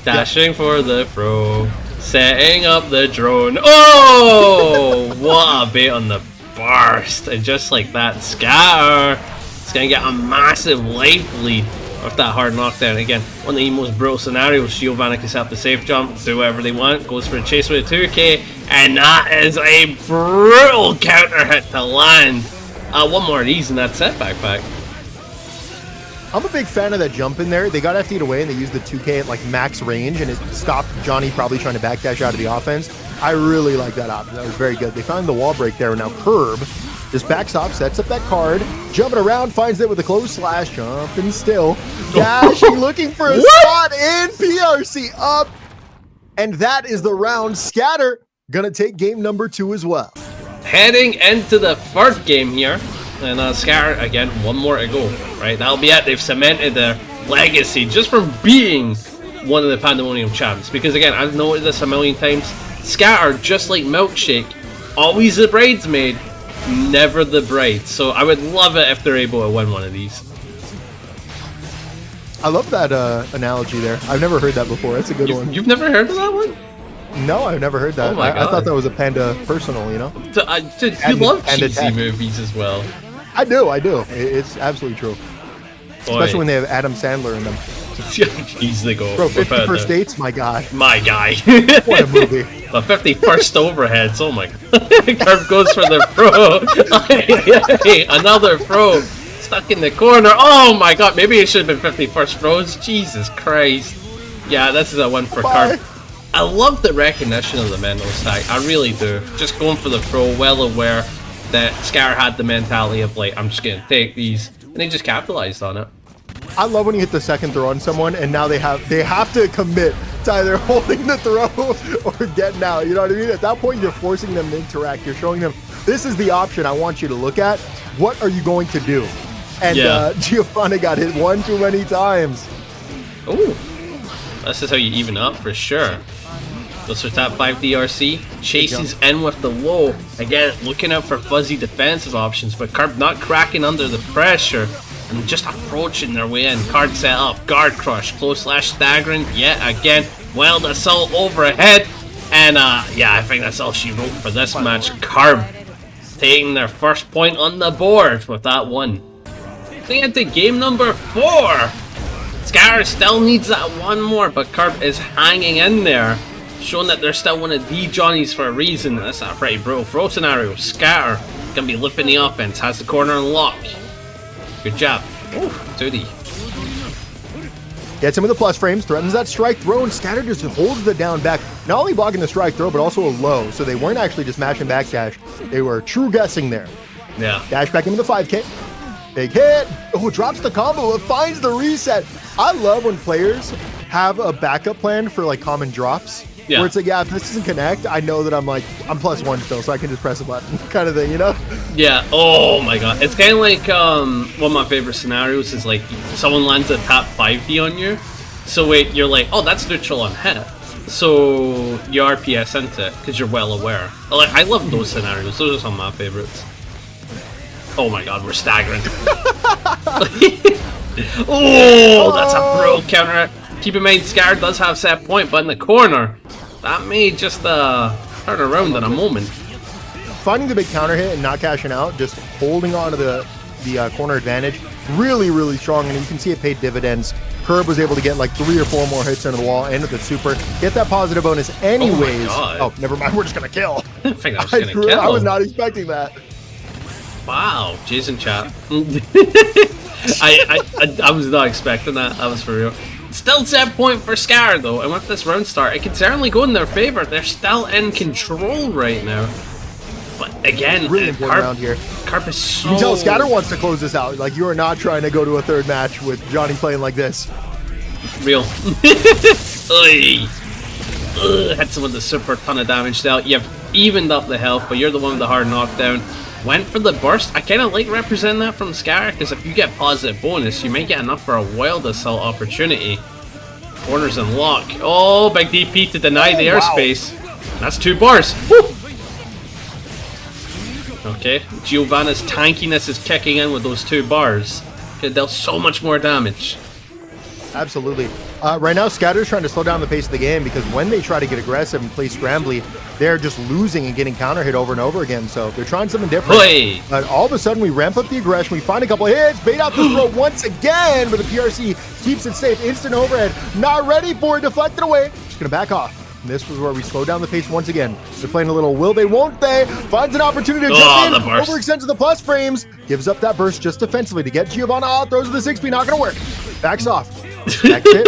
dashing for the throw, setting up the drone. Oh, what a bait on the burst. And just like that, Scatter is going to get a massive life lead with that hard knockdown. Again, one of the most brutal scenarios. Giovanna can set up the safe jump, do whatever they want, goes for a chase with a 2K, and that is a brutal counter hit to land. One more of these and that's it, backpack. I'm a big fan of that jump in there. They got FD'd away and they used the 2K at like max range, and it stopped Johnny probably trying to backdash out of the offense. I really like that option. That was very good. They found the wall break there, and now Kirb just backs off, sets up that card, jumping around, finds it with a close slash, jumping still, dashing, looking for a spot in, PRC up, and that is the round. Scatter gonna take game number 2 as well. Heading into the first game here. And Scatter, again, one more to go, right? That'll be it. They've cemented their legacy just from being one of the Pandamonium champs. Because, again, I've noted this a million times. Scatter, just like Milkshake, always the bridesmaid, never the bride. So I would love it if they're able to win one of these. I love that analogy there. I've never heard that before. That's a good one. You've never heard of that one? No, I've never heard that. Oh my God. I thought that was a Panda personal, you know? You love cheesy movies as well. I do. It's absolutely true. Especially when they have Adam Sandler in them. He's the goal. Bro, 50 First Dates, my guy. My guy. What a movie. The 51st overheads, oh my god. Kirb goes for the throw. Another throw. stuck in the corner. Oh my god, maybe it should have been 51st throws. Jesus Christ. Yeah, this is a one for Kirb. I love the recognition of the mental stack. I really do. Just going for the throw, well aware that Scatter had the mentality of like, I'm just gonna take these, and they just capitalized on it. I love when you hit the second throw on someone and now they have to commit to either holding the throw or getting out. You know what I mean? At that point, you're forcing them to interact. You're showing them, this is the option I want you to look at. What are you going to do? And Giovanna got hit one too many times. Ooh, this is how you even up for sure. Goes for top 5 DRC, chases in with the low. Again, looking out for fuzzy defensive options, but Kirb not cracking under the pressure and just approaching their way in. Card set up, guard crush, close slash staggering yet again. Wild assault overhead, and yeah, I think that's all she wrote for this match. Kirb taking their first point on the board with that one. Going into game number 4. Scatter still needs that one more, but Kirb is hanging in there, showing that they're still one of the Johnnies for a reason. That's a pretty brutal throw scenario. Scatter gonna be lifting the offense, has the corner on lock. Good job. Ooh, 2D. Gets him with the plus frames, threatens that strike throw, and Scatter just holds the down back. Not only blocking the strike throw, but also a low. So they weren't actually just mashing back dash. They were true guessing there. Yeah. Dash back into the 5K. Big hit. Oh, drops the combo. It finds the reset. I love when players have a backup plan for like common drops. Yeah. Where it's like, yeah, if this doesn't connect, I know that I'm +1 still, so I can just press a button kind of thing, you know? Yeah, oh my god. It's kind of like, one of my favorite scenarios is like, someone lands a top 5D on you, so wait, you're like, oh, that's neutral on hit. So, you RPS into it, because you're well aware. Like, I love those scenarios, those are some of my favorites. Oh my god, we're staggering. Oh, that's a brutal counter. Keep in mind, Scatter does have set point, but in the corner, that may just turn around in a moment. Finding the big counter hit and not cashing out, just holding on to the corner advantage, really, really strong, and you can see it paid dividends. Kirb was able to get like 3 or 4 more hits into the wall, and with the super, get that positive bonus anyways. Oh, never mind, we're just gonna kill. I think I was gonna kill. I was not expecting that. Wow, Jason chat. I was not expecting that. That was for real. Still set point for Scatter though, and with this round start, it can certainly go in their favor. They're still in control right now. But again, really important round here. Kirb is so... You can tell Scatter wants to close this out. Like, you are not trying to go to a third match with Johnny playing like this. Real. Had some of the super ton of damage dealt. You've evened up the health, but you're the one with the hard knockdown. Went for the burst. I kind of like representing that from Scatter, because if you get positive bonus, you might get enough for a wild assault opportunity. Corners and lock. Oh, big DP to deny the airspace. That's 2 bars. Woo! Okay, Giovanna's tankiness is kicking in with those 2 bars. Could deal so much more damage. Absolutely. Right now, Scatter's trying to slow down the pace of the game, because when they try to get aggressive and play scrambly, they're just losing and getting counter hit over and over again. So they're trying something different. Hey. But all of a sudden, we ramp up the aggression. We find a couple of hits, bait out the throw once again, but the PRC keeps it safe. Instant overhead. Not ready for it. Deflected away. Just going to back off. And this was where we slow down the pace once again. They're playing a little will they, won't they. Finds an opportunity to jump in. Overextends to the plus frames. Gives up that burst just defensively to get Giovanna out. Throws to the 6P. Not going to work. Backs off. Back hit.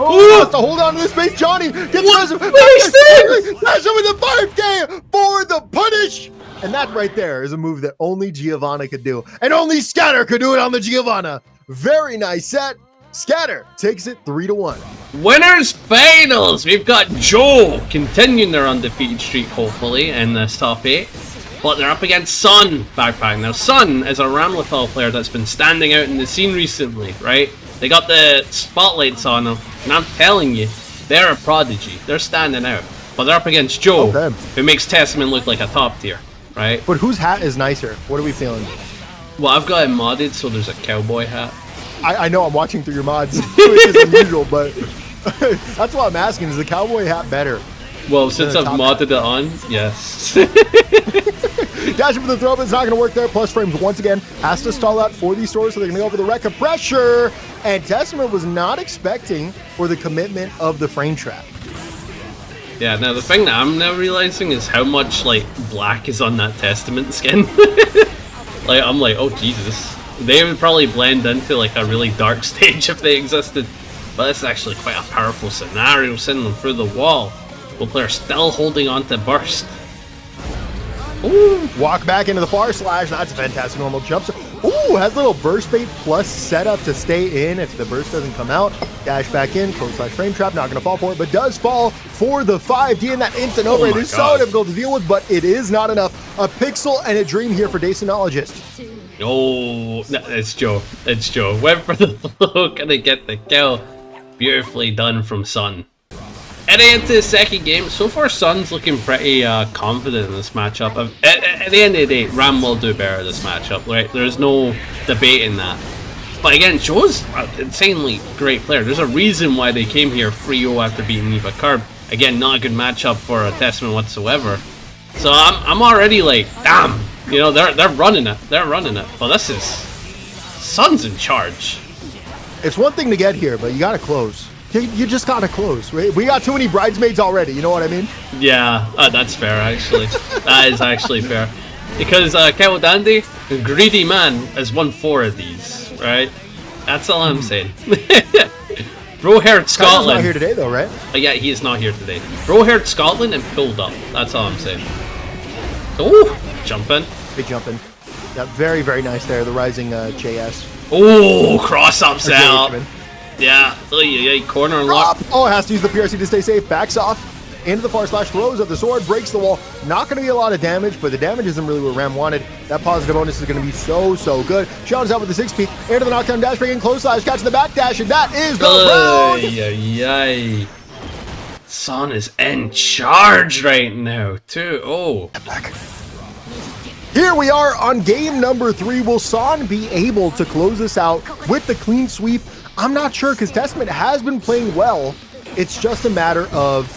Oh, has to hold on to the space. Johnny gets Dash with the 5K for the punish. And that right there is a move that only Giovanna could do. And only Scatter could do it on the Giovanna. Very nice set. Scatter takes it 3-1. Winners finals. We've got Joe continuing their undefeated streak, hopefully, in this top 8. But they're up against SoHn backpack. Now, SoHn is a Ramlethal player that's been standing out in the scene recently, right? They got the spotlights on them, and I'm telling you, they're a prodigy. They're standing out. But they're up against Joe, who makes Testament look like a top tier, right? But whose hat is nicer? What are we feeling? Well, I've got it modded, so there's a cowboy hat. I know I'm watching through your mods, which is unusual, but that's what I'm asking. Is the cowboy hat better? Well, since I've modded it on, yes. Dashing for the throw, but it's not going to work there. Plus frames once again. Has to stall out for these stores, so they're going to go for the wreck of pressure. And Testament was not expecting for the commitment of the frame trap. Yeah, now the thing that I'm now realizing is how much, like, black is on that Testament skin. Like, I'm like, oh, Jesus. They would probably blend into like a really dark stage if they existed. But this is actually quite a powerful scenario, sending them through the wall. Both players still holding on to burst. Ooh, walk back into the far slash. That's a fantastic normal jump. Ooh, has a little burst bait plus setup to stay in if the burst doesn't come out. Dash back in, close slash frame trap. Not going to fall for it, but does fall for the 5D. And that instant over. It is so difficult to deal with, but it is not enough. A pixel and a dream here for Dacenologist. Oh, no, it's Joe. It's Joe. Went for the flow. Gonna get the kill. Beautifully done from SoHn. Heading into the second game, so far SoHn's looking pretty confident in this matchup. At the end of the day, Ram will do better this matchup, right? There's no debate in that. But again, Joe's an insanely great player. There's a reason why they came here 3-0 after beating Eva Kirb. Again, not a good matchup for a Testament whatsoever. So I'm already like, damn, you know, they're running it. They're running it. But this is SoHn's in charge. It's one thing to get here, but you gotta close. You just gotta close. We got too many bridesmaids already, you know what I mean? Yeah, that's fair actually. That is actually fair. Because Kettle Dandy, a greedy man, has won 4 of these, right? That's all I'm saying. Bro-haired Scotland. He's not here today though, right? Yeah, he is not here today. Bro-haired Scotland and pulled up. That's all I'm saying. Oh, jumping. Big jumping. Yeah, very, very nice there, the rising JS. Oh, cross-up setup. Yeah, corner lock. Oh, has to use the PRC to stay safe. Backs off into the far slash, throws up the sword, breaks the wall. Not going to be a lot of damage, but the damage isn't really what Ram wanted. That positive bonus is going to be so good. Shawn's out with the 6P. Into the knockdown dash, bringing close slash, catching the back dash, and that is the round. Yay. SoHn is in charge right now, too. Oh. Here we are on game number 3. Will SoHn be able to close this out with the clean sweep? I'm not sure, because Testament has been playing well. It's just a matter of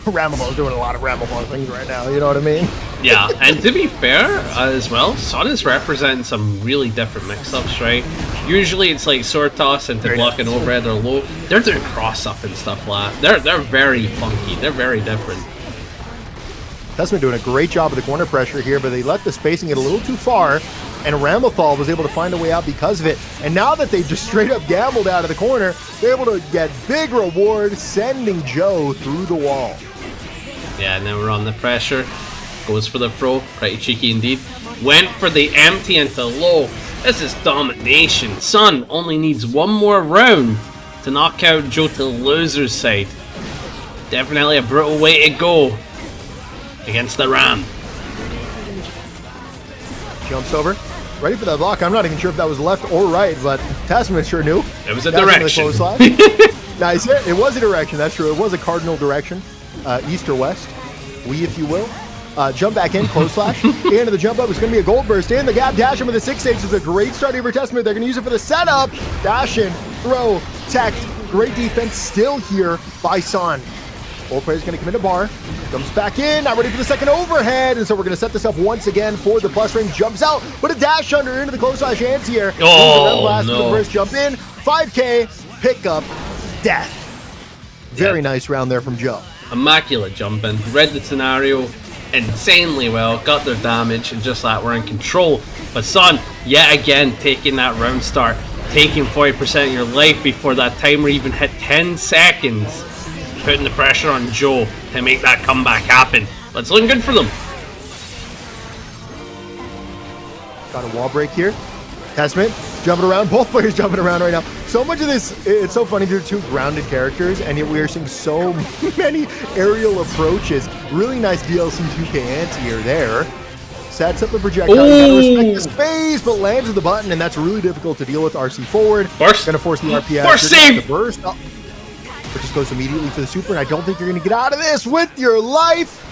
Ramlethal doing a lot of Ramlethal things right now, you know what I mean? Yeah, and to be fair as well, SoHn is representing some really different mix-ups, right? Usually it's like sword toss into block and overhead or low. They're doing cross-up and stuff like that. They're very funky. They're very different. Testament doing a great job of the corner pressure here, but they let the spacing get a little too far, and Ramlethal was able to find a way out because of it. And now that they just straight up gambled out of the corner, they're able to get big reward, sending Joe through the wall. Yeah, now we're on the pressure. Goes for the throw, pretty cheeky indeed. Went for the empty into low. This is domination. SoHn only needs one more round to knock out Joe to the loser's side. Definitely a brutal way to go against the Ram. Jumps over. Ready for that block. I'm not even sure if that was left or right, but Testament sure knew. It was a direction. Nice hit. It was a direction. That's true. It was a cardinal direction. East or west. If you will. Jump back in. Close slash. Into the jump up. It's going to be a gold burst. In the gap. Dash in with the 6-8 is a great start here for Testament. They're going to use it for the setup. Dash in. Throw. Tech. Great defense still here by SoHn. Both players going to come into bar. Comes back in. Not ready for the second overhead. And so we're going to set this up once again for the plus frame. Jumps out. But a dash under into the close slash hands here. Oh, no. The first jump in. 5K. Pick up. Death. Very nice round there from Joe. Immaculate jumping. Read the scenario insanely well. Got their damage. And just like we're in control. But SoHn, yet again, taking that round start. Taking 40% of your life before that timer even hit 10 seconds. Putting the pressure on Joe to make that comeback happen. But it's looking good for them. Got a wall break here. Testament jumping around. Both players jumping around right now. So much of this, it's so funny. They're two grounded characters, and yet we are seeing so many aerial approaches. Really nice DLC 2K anti-air there. Sets up the projectile. Gotta respect the space, but lands with the button, and that's really difficult to deal with. RC forward. Burst. Gonna force the RPS. Burst save. Burst. Oh. But just goes immediately for the super, and I don't think you're going to get out of this with your life.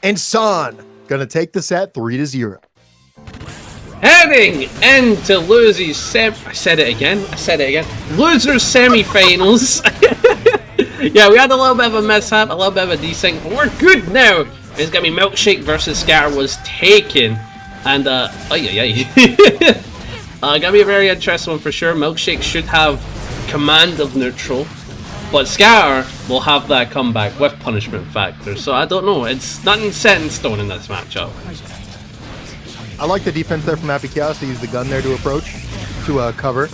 And SoHn going to take the set 3-0. Heading into losers I said it again. Losers semi-finals. Yeah, we had a little bit of a mishap, a little bit of a desync, but we're good now. It's going to be Milkshake versus ScatterWasTaken. And, going to be a very interesting one for sure. Milkshake should have command of neutral. But Scatter will have that comeback with punishment factor, so I don't know. It's nothing set in stone in this matchup. I like the defense there from Happy Chaos. They use the gun there to approach, to cover.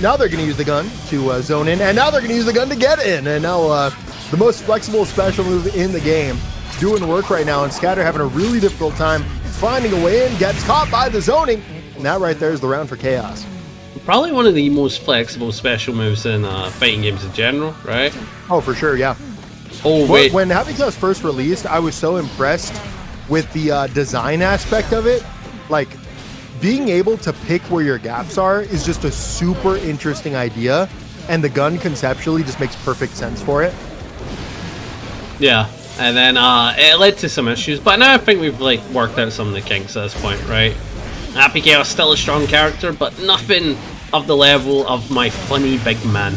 Now they're going to use the gun to zone in, and now they're going to use the gun to get in. And now the most flexible special move in the game doing work right now, and Scatter having a really difficult time finding a way in, gets caught by the zoning, and that right there is the round for Chaos. Probably one of the most flexible special moves in fighting games in general, right? Oh, for sure, yeah. Oh, wait. When Happy Chaos first released, I was so impressed with the design aspect of it. Like, being able to pick where your gaps are is just a super interesting idea, and the gun conceptually just makes perfect sense for it. Yeah, and then it led to some issues, but now I think we've like worked out some of the kinks at this point, right? Happy Chaos still a strong character, but nothing of the level of my funny big man.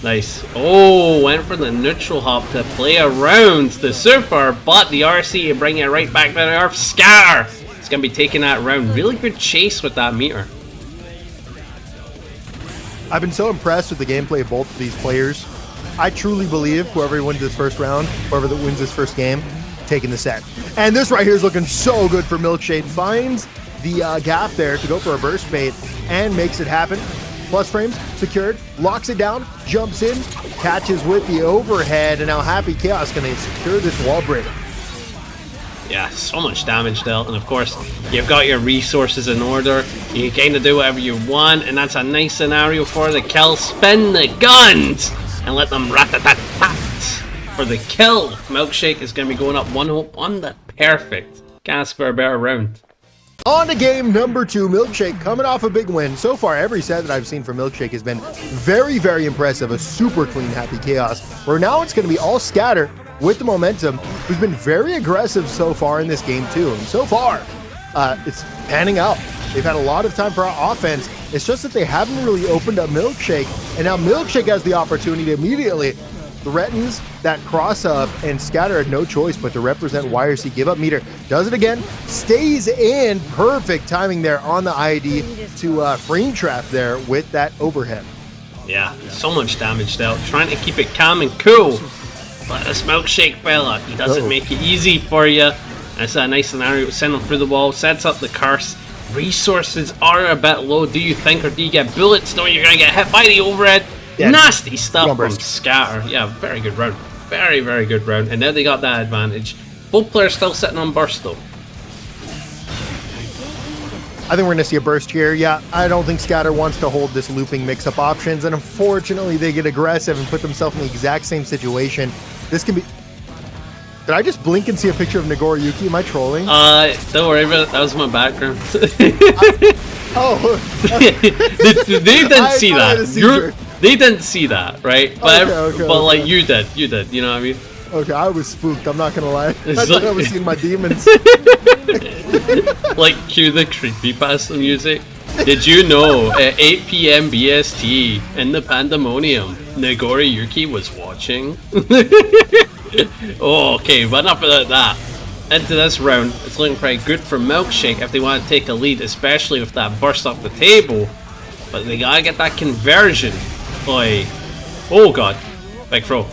Nice. Oh, went for the neutral hop to play around the super, but the RC bring it right back to Earth. Scatter! It's going to be taking that round. Really good chase with that meter. I've been so impressed with the gameplay of both of these players. I truly believe whoever wins this first round, whoever that wins this first game, taking the set. And this right here is looking so good for Milkshake. Finds the gap there to go for a burst bait and makes it happen. Plus frames secured, locks it down, jumps in, catches with the overhead, and now Happy Chaos going to secure this wall break. Yeah, so much damage dealt, and of course, you've got your resources in order. You kind of do whatever you want, and that's a nice scenario for the kill. Spin the guns and let them rat-a-tat-tat for the kill. Milkshake is going to be going up 1 hope on the perfect. Can't ask for a better round. On to game number 2, Milkshake coming off a big win. So far, every set that I've seen from Milkshake has been very, very impressive. A super clean Happy Chaos, where now it's going to be all Scatter with the momentum, who's been very aggressive so far in this game too. And so far, it's panning out. They've had a lot of time for our offense. It's just that they haven't really opened up Milkshake, and now Milkshake has the opportunity to immediately threatens that cross up, and Scatter had no choice but to represent YRC. Give up meter, does it again, stays in. Perfect timing there on the ID to frame trap there with that overhead. Yeah, so much damage dealt. Trying to keep it calm and cool, but this Milkshake fella, he doesn't make it easy for you. That's a nice scenario. Send him through the wall, sets up the curse. Resources are a bit low. Do you think, or do you get bullets? No, you're gonna get hit by the overhead. Yeah, nasty stuff from Scatter. Yeah, very good round. Very, very good round. And now they got that advantage. Both players still sitting on burst though. I think we're going to see a burst here. Yeah, I don't think Scatter wants to hold this looping mix-up options, and unfortunately they get aggressive and put themselves in the exact same situation. This can be... Did I just blink and see a picture of Nagori Yuki? Am I trolling? Don't worry about it. That was my background. They didn't see that. They didn't see that, right? But, but like you did, you know what I mean? Okay, I was spooked, I'm not gonna lie. I thought I was seeing my demons. Like, cue the creepypasta music. Did you know at 8 PM BST in the Pandamonium, Nagori Yuki was watching? Oh, okay, but enough about that. Into this round, it's looking pretty good for Milkshake if they want to take a lead, especially with that burst off the table. But they gotta get that conversion. Boy. Oh god. Big throw.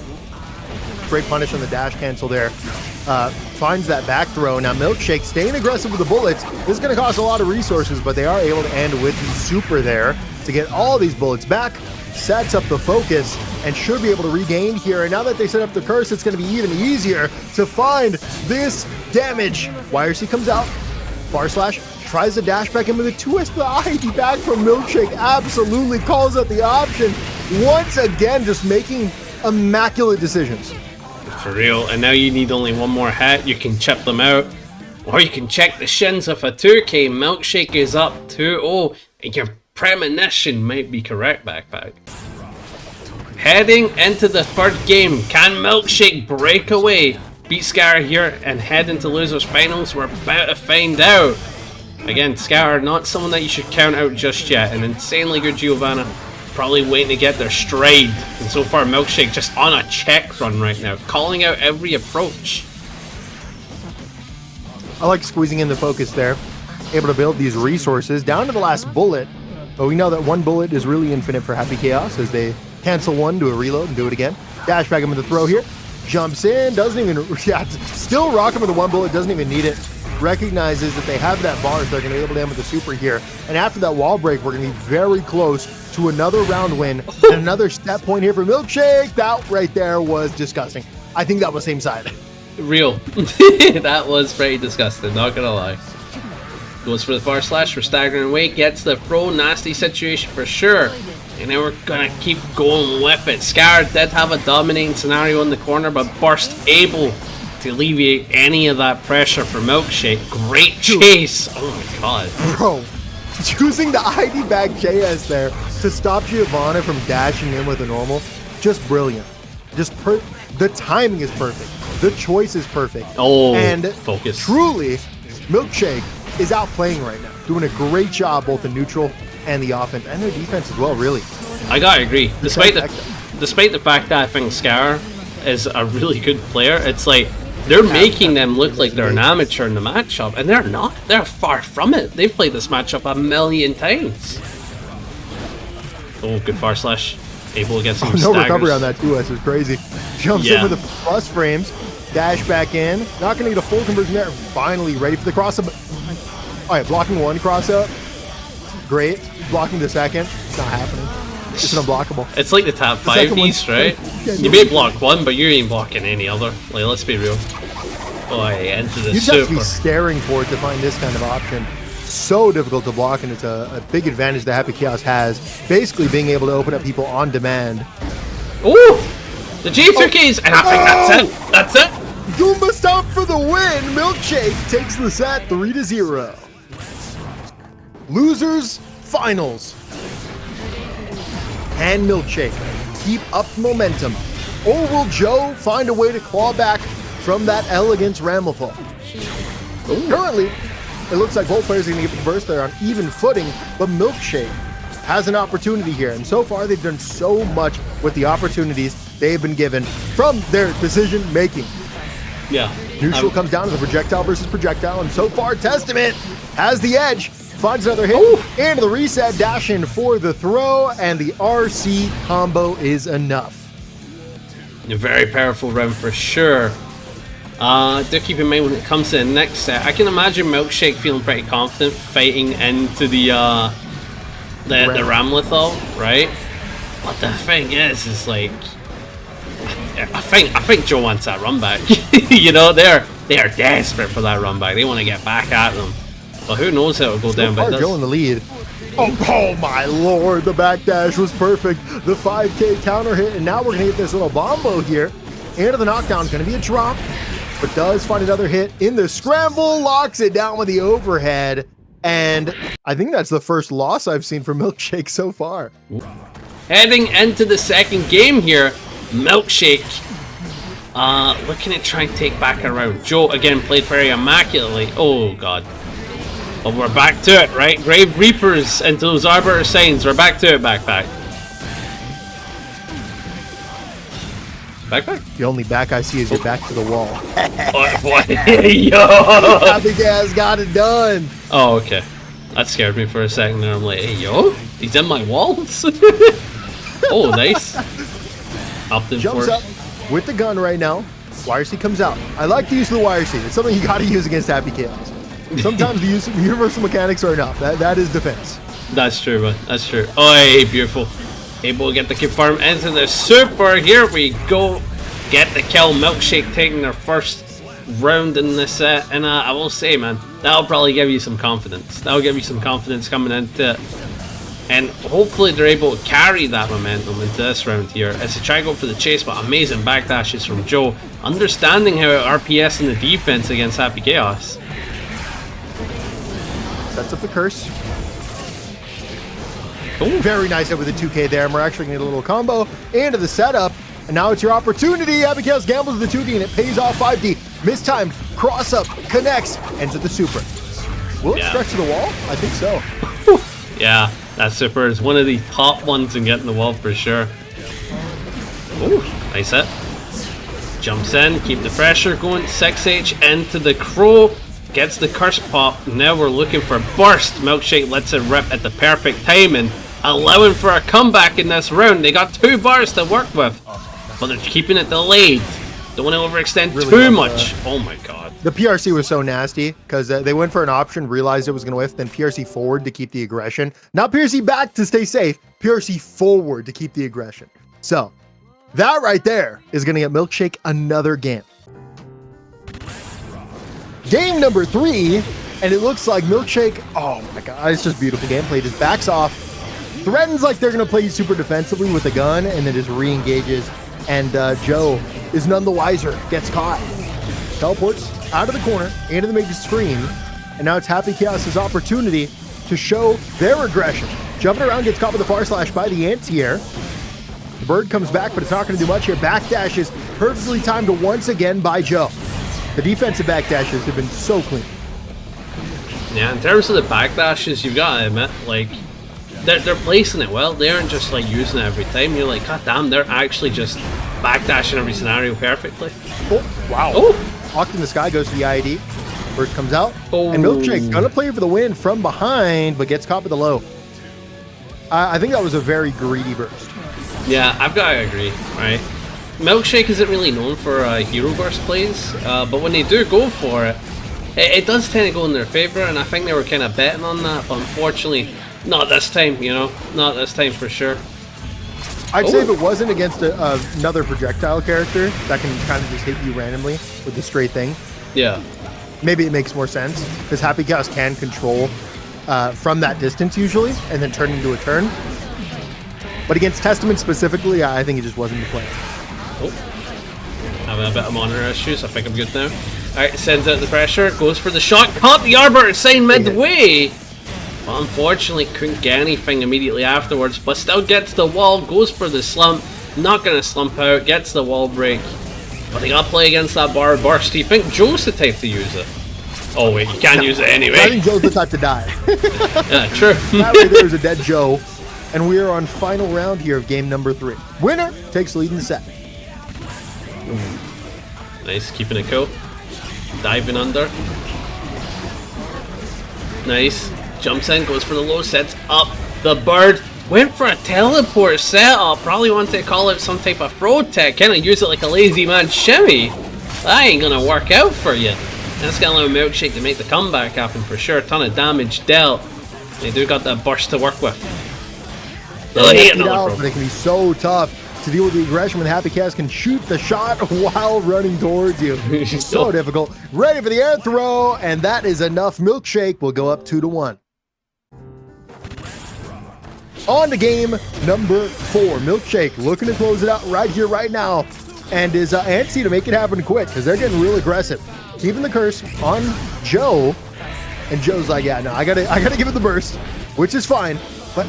Great punish on the dash cancel there. Finds that back throw. Now Milkshake staying aggressive with the bullets. This is going to cost a lot of resources, but they are able to end with the super there to get all these bullets back. Sets up the focus and should be able to regain here. And now that they set up the curse, it's going to be even easier to find this damage. YRC comes out. Far slash. Tries to dash back in with a 2S, but ID back from Milkshake absolutely calls out the option. Once again, just making immaculate decisions. For real, and now you need only one more hit. You can chip them out, or you can check the shins of a 2K. Milkshake is up 2-0, and your premonition might be correct, Backpack. Heading into the third game, can Milkshake break away, beat Scatter here, and head into losers finals? We're about to find out. Again, Scatter, not someone that you should count out just yet. An insanely good Giovanna, probably waiting to get their stride. And so far, Milkshake just on a check run right now, calling out every approach. I like squeezing in the focus there. Able to build these resources down to the last bullet. But we know that one bullet is really infinite for Happy Chaos as they cancel one, do a reload, and do it again. Dash back him with the throw here. Jumps in, doesn't even... Yeah, still rock him with the one bullet, doesn't even need it. recognizes that they have that bar, so they're going to be able to end with the super here. And after that wall break, we're going to be very close to another round win and another step point here for Milkshake. That right there was disgusting. I think that was same side. Real. That was pretty disgusting, not gonna lie. Goes for the far slash for staggering weight, gets the throw, nasty situation for sure. And then we're gonna keep going with it. Scar did have a dominating scenario in the corner, but Burst able to alleviate any of that pressure for Milkshake. Great chase. Oh my god. Bro, using the ID back JS there to stop Giovanna from dashing in with a normal, just brilliant. The timing is perfect. The choice is perfect. Oh, and focus. Truly, Milkshake is outplaying right now, doing a great job both in neutral and the offense and their defense as well. Really, I gotta agree. Despite the fact that I think Scar is a really good player, it's like they're making them look like they're an amateur in the matchup, and they're not. They're far from it. They've played this matchup a million times. Oh, good far slash. Able to get some no staggers. Recovery on that too. This is crazy. Jumps in with the plus frames. Dash back in. Not going to get a full conversion there. Finally ready for the cross up. All right, blocking one cross up. Great. Blocking the second. It's not happening. It's an unblockable. It's like the top 5 piece, right? You may block one, but you ain't blocking any other. Like, let's be real. Oh, I enter the You just super. have to be staring for it to find this kind of option. So difficult to block, and it's a big advantage that Happy Chaos has. Basically being able to open up people on demand. Ooh! The G2 keys! And I think that's it! That's it! Goomba Stomp for the win! Milkshake takes the set 3-0. Losers finals. And Milkshake keep up momentum. Or will Joe find a way to claw back from that elegant Ramlethal? Currently, it looks like both players are going to get the burst there on even footing, but Milkshake has an opportunity here. And so far, they've done so much with the opportunities they've been given from their decision making. Yeah. Neutral comes down to the projectile versus projectile, and so far, Testament has the edge. Finds another hit into the reset, dash in for the throw, and the RC combo is enough. A very powerful round for sure. Do keep in mind when it comes to the next set, I can imagine Milkshake feeling pretty confident fighting into the Ramlethal, right? But the thing is like, I think Joe wants that run back. You know, they are desperate for that run back. They want to get back at them. But who knows how it'll go down? But Joe in the lead. Oh my lord, the backdash was perfect. The 5K counter hit, and now we're gonna get this little bombo here. Into the knockdown, gonna be a drop, but does find another hit in the scramble, locks it down with the overhead, and I think that's the first loss I've seen from Milkshake so far. Heading into the second game here, Milkshake looking to try and take back a round. Joe again played very immaculately. Oh god. But we're back to it, right? Grave Reapers into those Arbiter Signs. We're back to it, backpack. Backpack? The only back I see is your back to the wall. What? Yo! Happy Gas got it done. Oh, okay. That scared me for a second there. I'm like, hey, yo? He's in my walls? Oh, nice. Up in Jumps up with the gun right now. Wire C comes out. I like the use of the Wire C. It's something you got to use against Happy Chaos. Sometimes the use of universal mechanics are enough. That is defense. That's true, man. That's true. Oh, hey, beautiful. Able to get the confirm into the super. Here we go. Get the kill. Milkshake taking their first round in this set. And I will say, man, that'll probably give you some confidence. That'll give you some confidence coming into it. And hopefully they're able to carry that momentum into this round here as they try to go for the chase, but amazing backdashes from Joe. Understanding how RPS in the defense against Happy Chaos. Sets up the curse. Ooh. Very nice hit with the 2K there. And we're actually going to get a little combo into the setup. And now it's your opportunity. Happy Chaos gambles with the 2D and it pays off 5D. Mistimed, cross up, connects, ends at the super. Will it stretch to the wall? I think so. Yeah, that super is one of the top ones in getting the wall for sure. Ooh, nice hit. Jumps in, keep the pressure going. 6H into the crow. Gets the curse pop. Now we're looking for burst. Milkshake lets it rip at the perfect timing, allowing for a comeback in this round. They got 2 bars to work with, but they're keeping it delayed. Don't want to overextend Really too love much. Oh my god. The PRC was so nasty because they went for an option, realized it was going to whiff, then PRC forward to keep the aggression. Not PRC back to stay safe, PRC forward to keep the aggression. So that right there is going to get Milkshake another game. Game number 3, and it looks like Milkshake, oh my god, it's just beautiful gameplay. Just backs off, threatens like they're going to play super defensively with a gun, and then just re-engages. And Joe is none the wiser, gets caught. Teleports out of the corner, into the big screen, and now it's Happy Chaos's opportunity to show their aggression. Jumping around, gets caught with a far slash by the anti-air. The bird comes back, but it's not going to do much here. Backdash is perfectly timed once again by Joe. The defensive backdashes have been so clean. Yeah, in terms of the backdashes, you've got to admit, like, they're placing it well. They aren't just like using it every time. You're like, god damn, they're actually just backdashing every scenario perfectly. Oh, wow. Oh! Hawked in the sky goes to the IED. Bird comes out. Oh. And Milkshake's going to play for the win from behind, but gets caught with the low. I think that was a very greedy burst. Yeah, I've got to agree, right? Milkshake isn't really known for hero burst plays, but when they do go for it, it does tend to go in their favor, and I think they were kind of betting on that, but unfortunately, not this time, you know? Not this time for sure. I'd say if it wasn't against another projectile character that can kind of just hit you randomly with the straight thing, Yeah. maybe it makes more sense, because Happy Chaos can control from that distance usually, and then turn into a turn. But against Testament specifically, I think it just wasn't the play. Oh. Having a bit of monitor issues, I think I'm good now. Alright, sends out the pressure, goes for the shot, caught the Arbor sign midway! But unfortunately couldn't get anything immediately afterwards, but still gets the wall, goes for the slump, not gonna slump out, gets the wall break. But they gotta play against that bar burst. Do you think Joe's the type to use it? Oh wait, you can't use it anyway. I think Joe's the type to die. Yeah, true. That way there's a dead Joe. And we are on final round here of game number 3. Winner takes the lead in the set. Nice, keeping it cool. Diving under. Nice. Jumps in, goes for the low, sets up the bird. Went for a teleport setup. Probably wanted to call out some type of throw tech. Kind of use it like a lazy man shimmy. That ain't gonna work out for you. That's gonna allow Milkshake to make the comeback happen for sure. Ton of damage dealt. They do got that burst to work with. But it can be so tough to deal with the aggression when Happy Chaos can shoot the shot while running towards you. So difficult. Ready for the air throw, and that is enough. Milkshake will go up 2-1. On to game number 4. Milkshake looking to close it out right here, right now, and is antsy to make it happen quick because they're getting real aggressive. Keeping the curse on Joe, and Joe's like, yeah, no, I gotta give it the burst, which is fine, but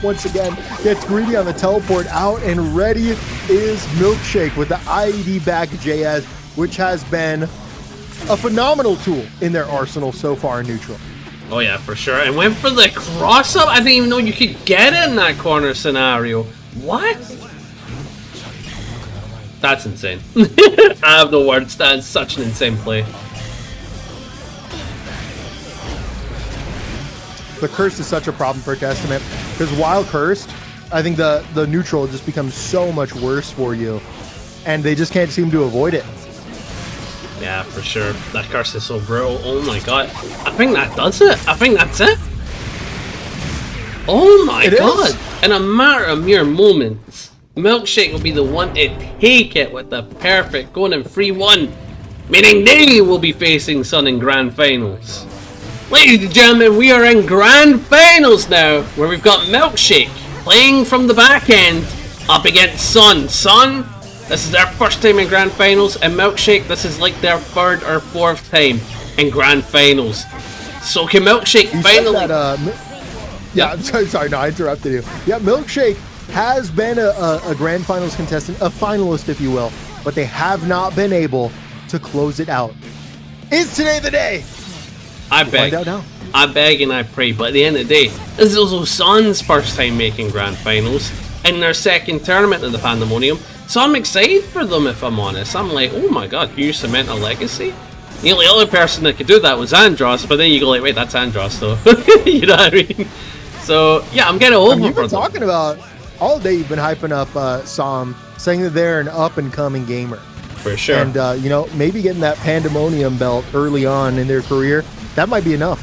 once again, gets greedy on the teleport out, and ready is Milkshake with the IED back JS, which has been a phenomenal tool in their arsenal so far in neutral. Oh yeah, for sure. And went for the cross-up? I didn't even know you could get it in that corner scenario. What? That's insane. I have no words. That's such an insane play. The curse is such a problem for Testament because while cursed, I think the neutral just becomes so much worse for you, and they just can't seem to avoid it. Yeah, for sure. That curse is so brutal. Oh my god. I think that does it. I think that's it. Oh my god. In a matter of mere moments, Milkshake will be the one to take it with the perfect going in 3-1, meaning they will be facing SoHn in grand finals. Ladies and gentlemen, we are in grand finals now, where we've got Milkshake playing from the back end up against SoHn. SoHn, this is their first time in grand finals, and Milkshake, this is like their 3rd or 4th time in grand finals. So can Milkshake finally... Yeah, I'm sorry, no, I interrupted you. Yeah, Milkshake has been a grand finals contestant, a finalist, if you will, but they have not been able to close it out. Is today the day? I beg. Find out now. I beg and I pray, but at the end of the day, this is also SoHn's first time making grand finals in their 2nd tournament in the Pandamonium. So I'm excited for them, if I'm honest. I'm like, oh my god, can you cement a legacy? The only other person that could do that was Andros, but then you go like, wait, that's Andros though. You know what I mean? So yeah, I'm getting over you've been talking about all day. You've been hyping up SoHn, saying that they're an up and coming gamer. For sure. And, you know, maybe getting that Pandamonium belt early on in their career, that might be enough.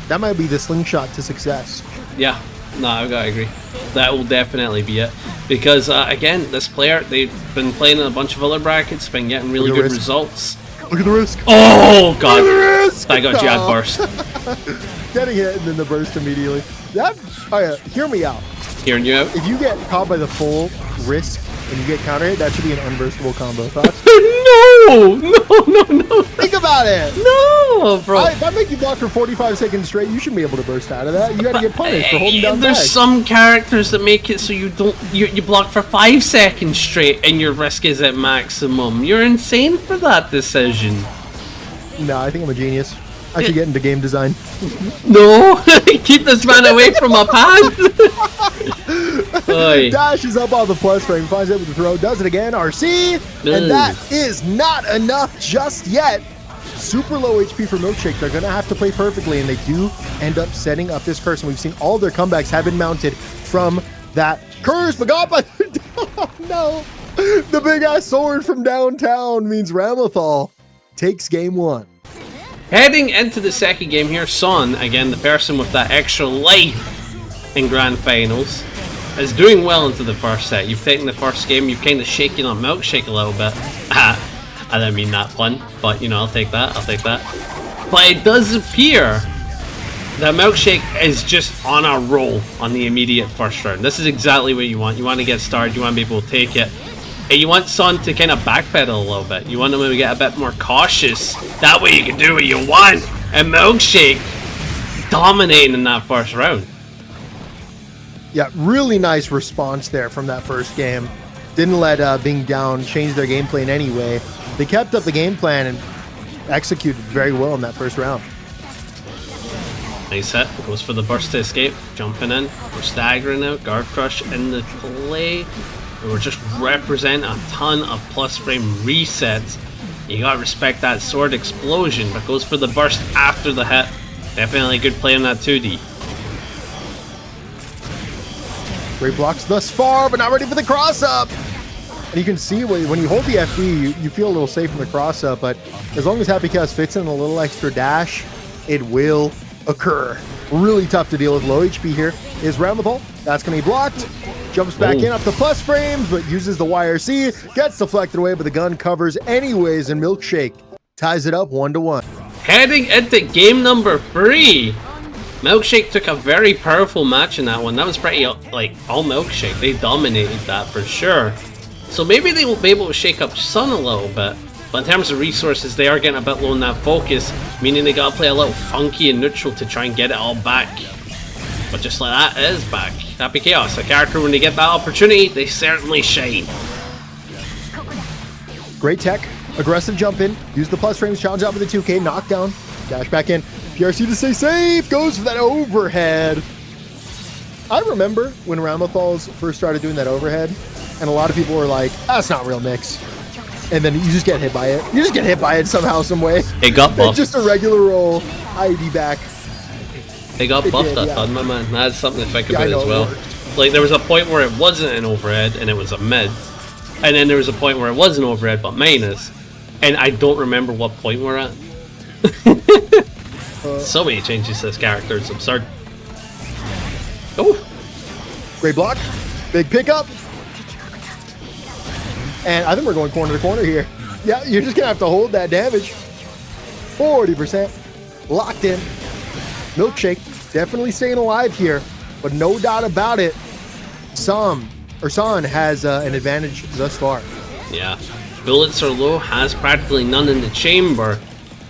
That might be the slingshot to success. Yeah, no, I gotta agree. That will definitely be it. Because, again, this player, they've been playing in a bunch of other brackets, been getting really good results. Look at the risk. Oh, God. Look at the risk. I got jab burst. Getting hit and then the burst immediately. That, oh yeah, hear me out. Hearing you out. If you get caught by the full risk and you get counter hit, that should be an unburstable combo. Thoughts? No. Think about it. No, bro. If I make you block for 45 seconds straight, you should be able to burst out of that. You got to get punished for holding down There's back. some characters that make it so you don't you block for 5 seconds straight and your risk is at maximum. You're insane for that decision. No, I think I'm a genius. I should get into game design. No, keep this man away from my pad. Dashes up on the plus frame, finds it with the throw, does it again, RC, and that is not enough just yet. Super low HP for Milkshake. They're going to have to play perfectly, and they do end up setting up this curse, and we've seen all their comebacks have been mounted from that curse, but got by oh, no. The big-ass sword from downtown means Ramlethal takes game 1. Heading into the second game here, SoHn, again the person with that extra life in Grand Finals, is doing well into the first set. You've taken the first game, you've kind of shaken up Milkshake a little bit. I didn't mean that pun, but you know, I'll take that. But it does appear that Milkshake is just on a roll on the immediate first round. This is exactly what you want. You want to get started, you want to be able to take it. And you want SoHn to kind of backpedal a little bit. You want them to get a bit more cautious. That way you can do what you want. And Milkshake dominating in that first round. Yeah, really nice response there from that first game. Didn't let being down change their game plan anyway. They kept up the game plan and executed very well in that first round. Nice hit. Goes for the burst to escape. Jumping in. We're staggering out. Guard crush in the play. And we're just represent a ton of plus frame resets. You gotta respect that sword explosion, but goes for the burst after the hit. Definitely a good play on that 2D. Great blocks thus far, but not ready for the cross-up. And you can see when you hold the FD, you feel a little safe from the cross-up, but as long as Happy Chaos fits in a little extra dash, it will occur. Really tough to deal with. Low HP here is Ramlethal. That's going to be blocked. Jumps back in up to plus frames, but uses the YRC. Gets deflected away, but the gun covers anyways, and Milkshake ties it up 1-1. Heading into game number 3. Milkshake took a very powerful match in that one. That was pretty, like, all Milkshake. They dominated that for sure. So maybe they will be able to shake up SoHn a little bit. But in terms of resources, they are getting a bit low in that focus, meaning they gotta play a little funky and neutral to try and get it all back. But just like that, it is back. Happy Chaos, a character when they get that opportunity, they certainly shine. Great tech, aggressive jump in, use the plus frames, challenge out with the 2K, knockdown, dash back in, PRC to stay safe, goes for that overhead. I remember when Ramlethal first started doing that overhead, and a lot of people were like, that's not real mix. And then you just get hit by it. You just get hit by it somehow, some way. It got buffed. It's just a regular roll, ID back. They got buffed that ton, my man. That's something to think about as well. Like, there was a point where it wasn't an overhead and it was a mid. And then there was a point where it was an overhead but minus. And I don't remember what point we're at. So many changes to this character, it's absurd. Oh! Great block. Big pickup. And I think we're going corner to corner here. Yeah, you're just going to have to hold that damage. 40%. Locked in. Milkshake definitely staying alive here, but no doubt about it, SoHn has an advantage thus far. Yeah, bullets are low, has practically none in the chamber,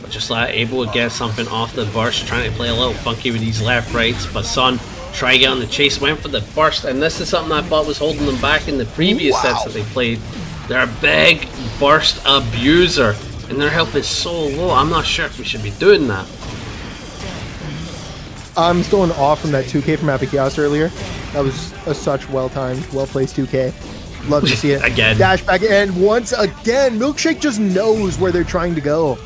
but just like able to get something off the burst, trying to play a little funky with these left rights, but SoHn try to get on the chase, went for the burst, and this is something I thought was holding them back in the previous sets that they played. They're a big burst abuser, and their health is so low, I'm not sure if we should be doing that. I'm still in awe from that 2K from Happy Chaos earlier. That was a such well-timed, well-placed 2K. Love to see it. Again. Dash back, and once again, Milkshake just knows where they're trying to go.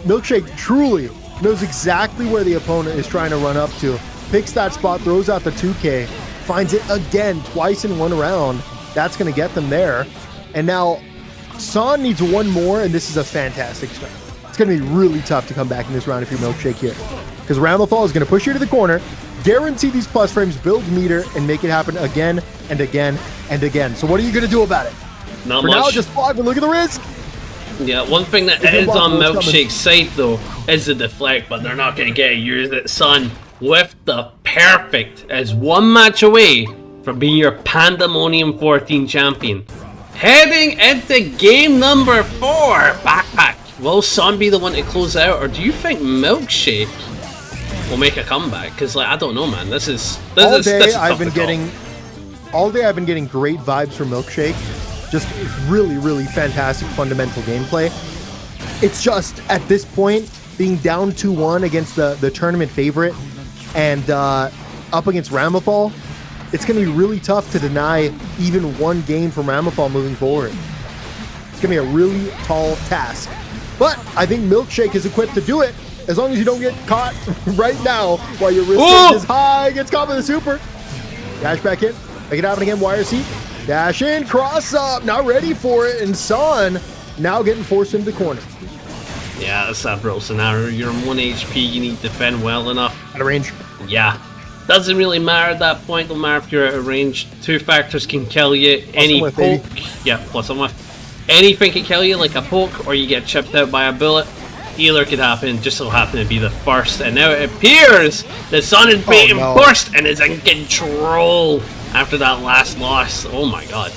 Milkshake truly knows exactly where the opponent is trying to run up to. Picks that spot, throws out the 2K, finds it again, twice in one round. That's going to get them there. And now, SoHn needs one more, and this is a fantastic start. It's going to be really tough to come back in this round if you're Milkshake here. Because Ramlethal is going to push you to the corner, guarantee these plus frames, build meter, and make it happen again and again and again. So what are you going to do about it? Not For much. now, just block, but look at the risk. Yeah, one thing that is on Milkshake's side, though, is the deflect, but they're not going to get it. Use it, SoHn, with the perfect, as one match away from being your Pandamonium 14 champion. Heading into game number 4, Backpack. Will SoHn be the one to close out, or do you think Milkshake will make a comeback? Because, like, I don't know, man. This is all day this is I've been getting great vibes from Milkshake. Just really, really fantastic fundamental gameplay. It's just, at this point, being down 2-1 against the tournament favorite and up against Ramlethal, it's going to be really tough to deny even one game from Ramlethal moving forward. It's going to be a really tall task. But I think Milkshake is equipped to do it, as long as you don't get caught right now while your risk rate is high. Gets caught with a super. Dash back in. Make it happen again, wire seat. Dash in, cross up, not ready for it, and SoHn now getting forced into the corner. Yeah, that's that bro scenario. You're on 1 HP, you need to defend well enough. Out of range. Yeah. Doesn't really matter at that point, no matter if you're out of range. Two factors can kill you. Any whiff, poke. baby. Yeah, plus one whiff. Anything can kill you, like a poke, or you get chipped out by a bullet. Either could happen, just so happen to be the first. And now it appears that SoHn is being burst and is in control after that last loss. Oh my god.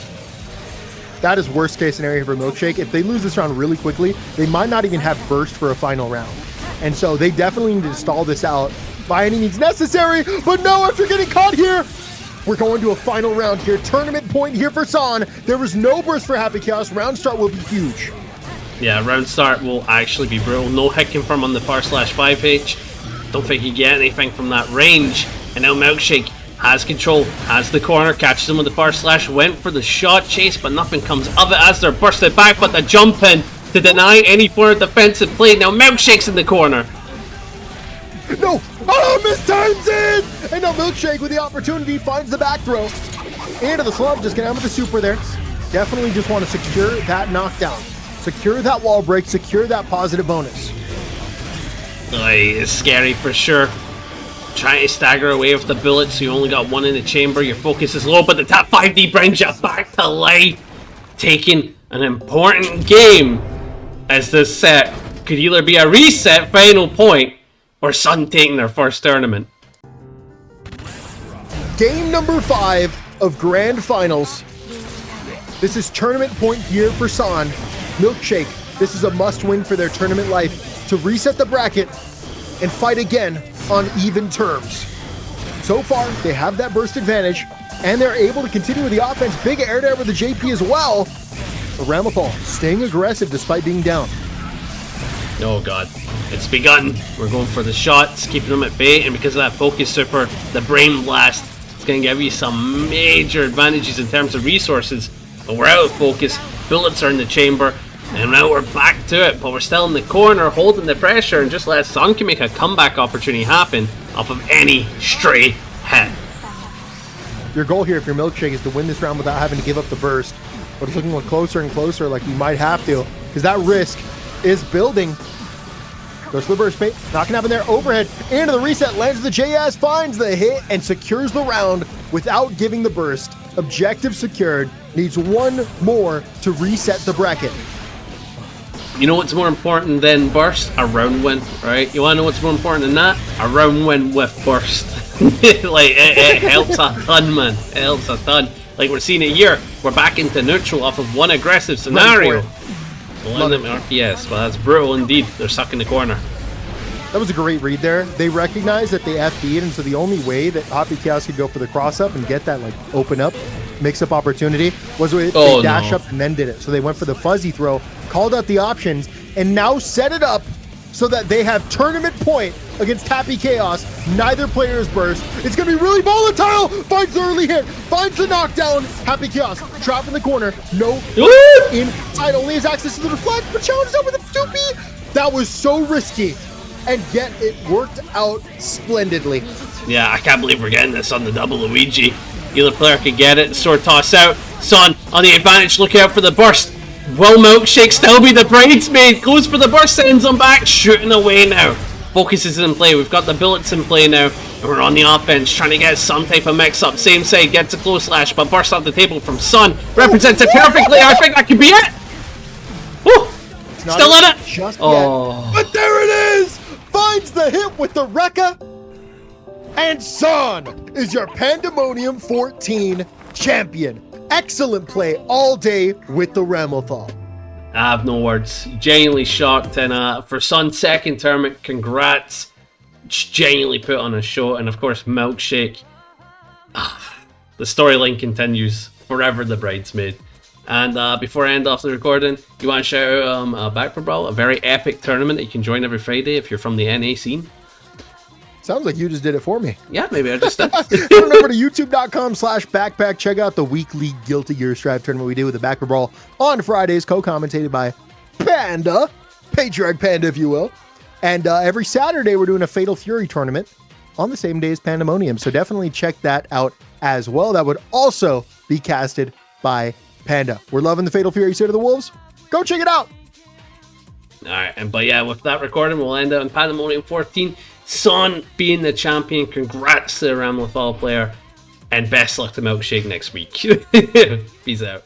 That is worst case scenario for Milkshake. If they lose this round really quickly, they might not even have burst for a final round. And so they definitely need to stall this out by any means necessary. But no, after getting caught here, we're going to a final round here. Tournament point here for SoHn. There was no burst for Happy Chaos. Round start will be huge. Yeah, round start will actually be brutal. No hit confirm on the /5H. Don't think you get anything from that range. And now Milkshake has control, has the corner, catches him with the /, went for the shot chase, but nothing comes of it as they're bursted back, but the jump in to deny any forward defensive play. Now Milkshake's in the corner. No! Oh, mistimes it! And now Milkshake with the opportunity finds the back throw. Into the slump, just gonna have with the super there. Definitely just want to secure that knockdown. Secure that wall break, secure that positive bonus. It's scary for sure. Trying to stagger away with the bullet, so you only got one in the chamber. Your focus is low, but the top 5D brings you back to life. Taking an important game, as this set could either be a reset final point or SoHn taking their first tournament. Game number 5 of Grand Finals. This is tournament point here for SoHn. Milkshake, this is a must-win for their tournament life to reset the bracket and fight again on even terms. So far, they have that burst advantage, and they're able to continue with the offense. Big air to air with the JP as well. But Ramlethal staying aggressive despite being down. Oh god, it's begun. We're going for the shots, keeping them at bay, and because of that focus super, the brain blast, it's going to give you some major advantages in terms of resources. But we're out of focus, bullets are in the chamber, and now we're back to it, but we're still in the corner holding the pressure, and just let SoHn can make a comeback opportunity happen off of any stray hit. Your goal here if you're Milkshake is to win this round without having to give up the burst. But it's looking closer and closer, like you might have to, because that risk is building. Goes for the burst bait, not gonna happen there. Overhead into the reset, lands the JS, finds the hit, and secures the round without giving the burst. Objective secured. Needs one more to reset the bracket. You know what's more important than burst? A round win, right? You wanna know what's more important than that? A round win with burst. Like, it helps a ton, man. It helps a ton. Like we're seeing it here, we're back into neutral off of one aggressive scenario. One RTS, well that's brutal indeed. They're stuck in the corner. That was a great read there. They recognized that they FD'd, and so the only way that Happy Chaos could go for the cross up and get that like open up, mix up opportunity was they dash up and then did it. So they went for the fuzzy throw, called out the options, and now set it up so that they have tournament point against Happy Chaos. Neither player is burst. It's going to be really volatile. Finds the early hit. Finds the knockdown. Happy Chaos trapped in the corner. No inside. Only has access to the deflect, but challenges up with a stoopy. That was so risky. And yet it worked out splendidly. Yeah, I can't believe we're getting this on the double Luigi. Either player could get it. Sword toss out. SoHn on the advantage. Look out for the burst. Will Milkshake still be the bridesmaid? Goes for the burst, sends him back, shooting away now. Focus is in play. We've got the bullets in play now. And we're on the offense, trying to get some type of mix-up. Same side, gets a close slash, but bursts off the table from SoHn. Represents it perfectly. I think that could be it. Woo! Still in it. Just yet. But there it is. Finds the hit with the Rekka. And SoHn is your Pandamonium 14 champion. Excellent play all day with the Ramlethal. I have no words. Genuinely shocked. And for SoHn's second tournament, congrats. Genuinely put on a show. And of course, Milkshake. The storyline continues. Forever the bridesmaid. And before I end off the recording, you want to shout out Back Brawl, a very epic tournament that you can join every Friday if you're from the NA scene. Sounds like you just did it for me. Yeah, maybe I just did. Head on over to youtube.com/backpack. Check out the weekly Guilty Gear Strive tournament we do with the Back Brawl on Fridays, co-commentated by Panda, Patriarch Panda, if you will. And every Saturday, we're doing a Fatal Fury tournament on the same day as Pandamonium. So definitely check that out as well. That would also be casted by Panda. We're loving the Fatal Fury Set of the Wolves. Go check it out. Alright, but yeah, with that recording, we'll end out in Pandemonium 14. SoHn being the champion. Congrats to the Ramlethal player. And best luck to Milkshake next week. Peace out.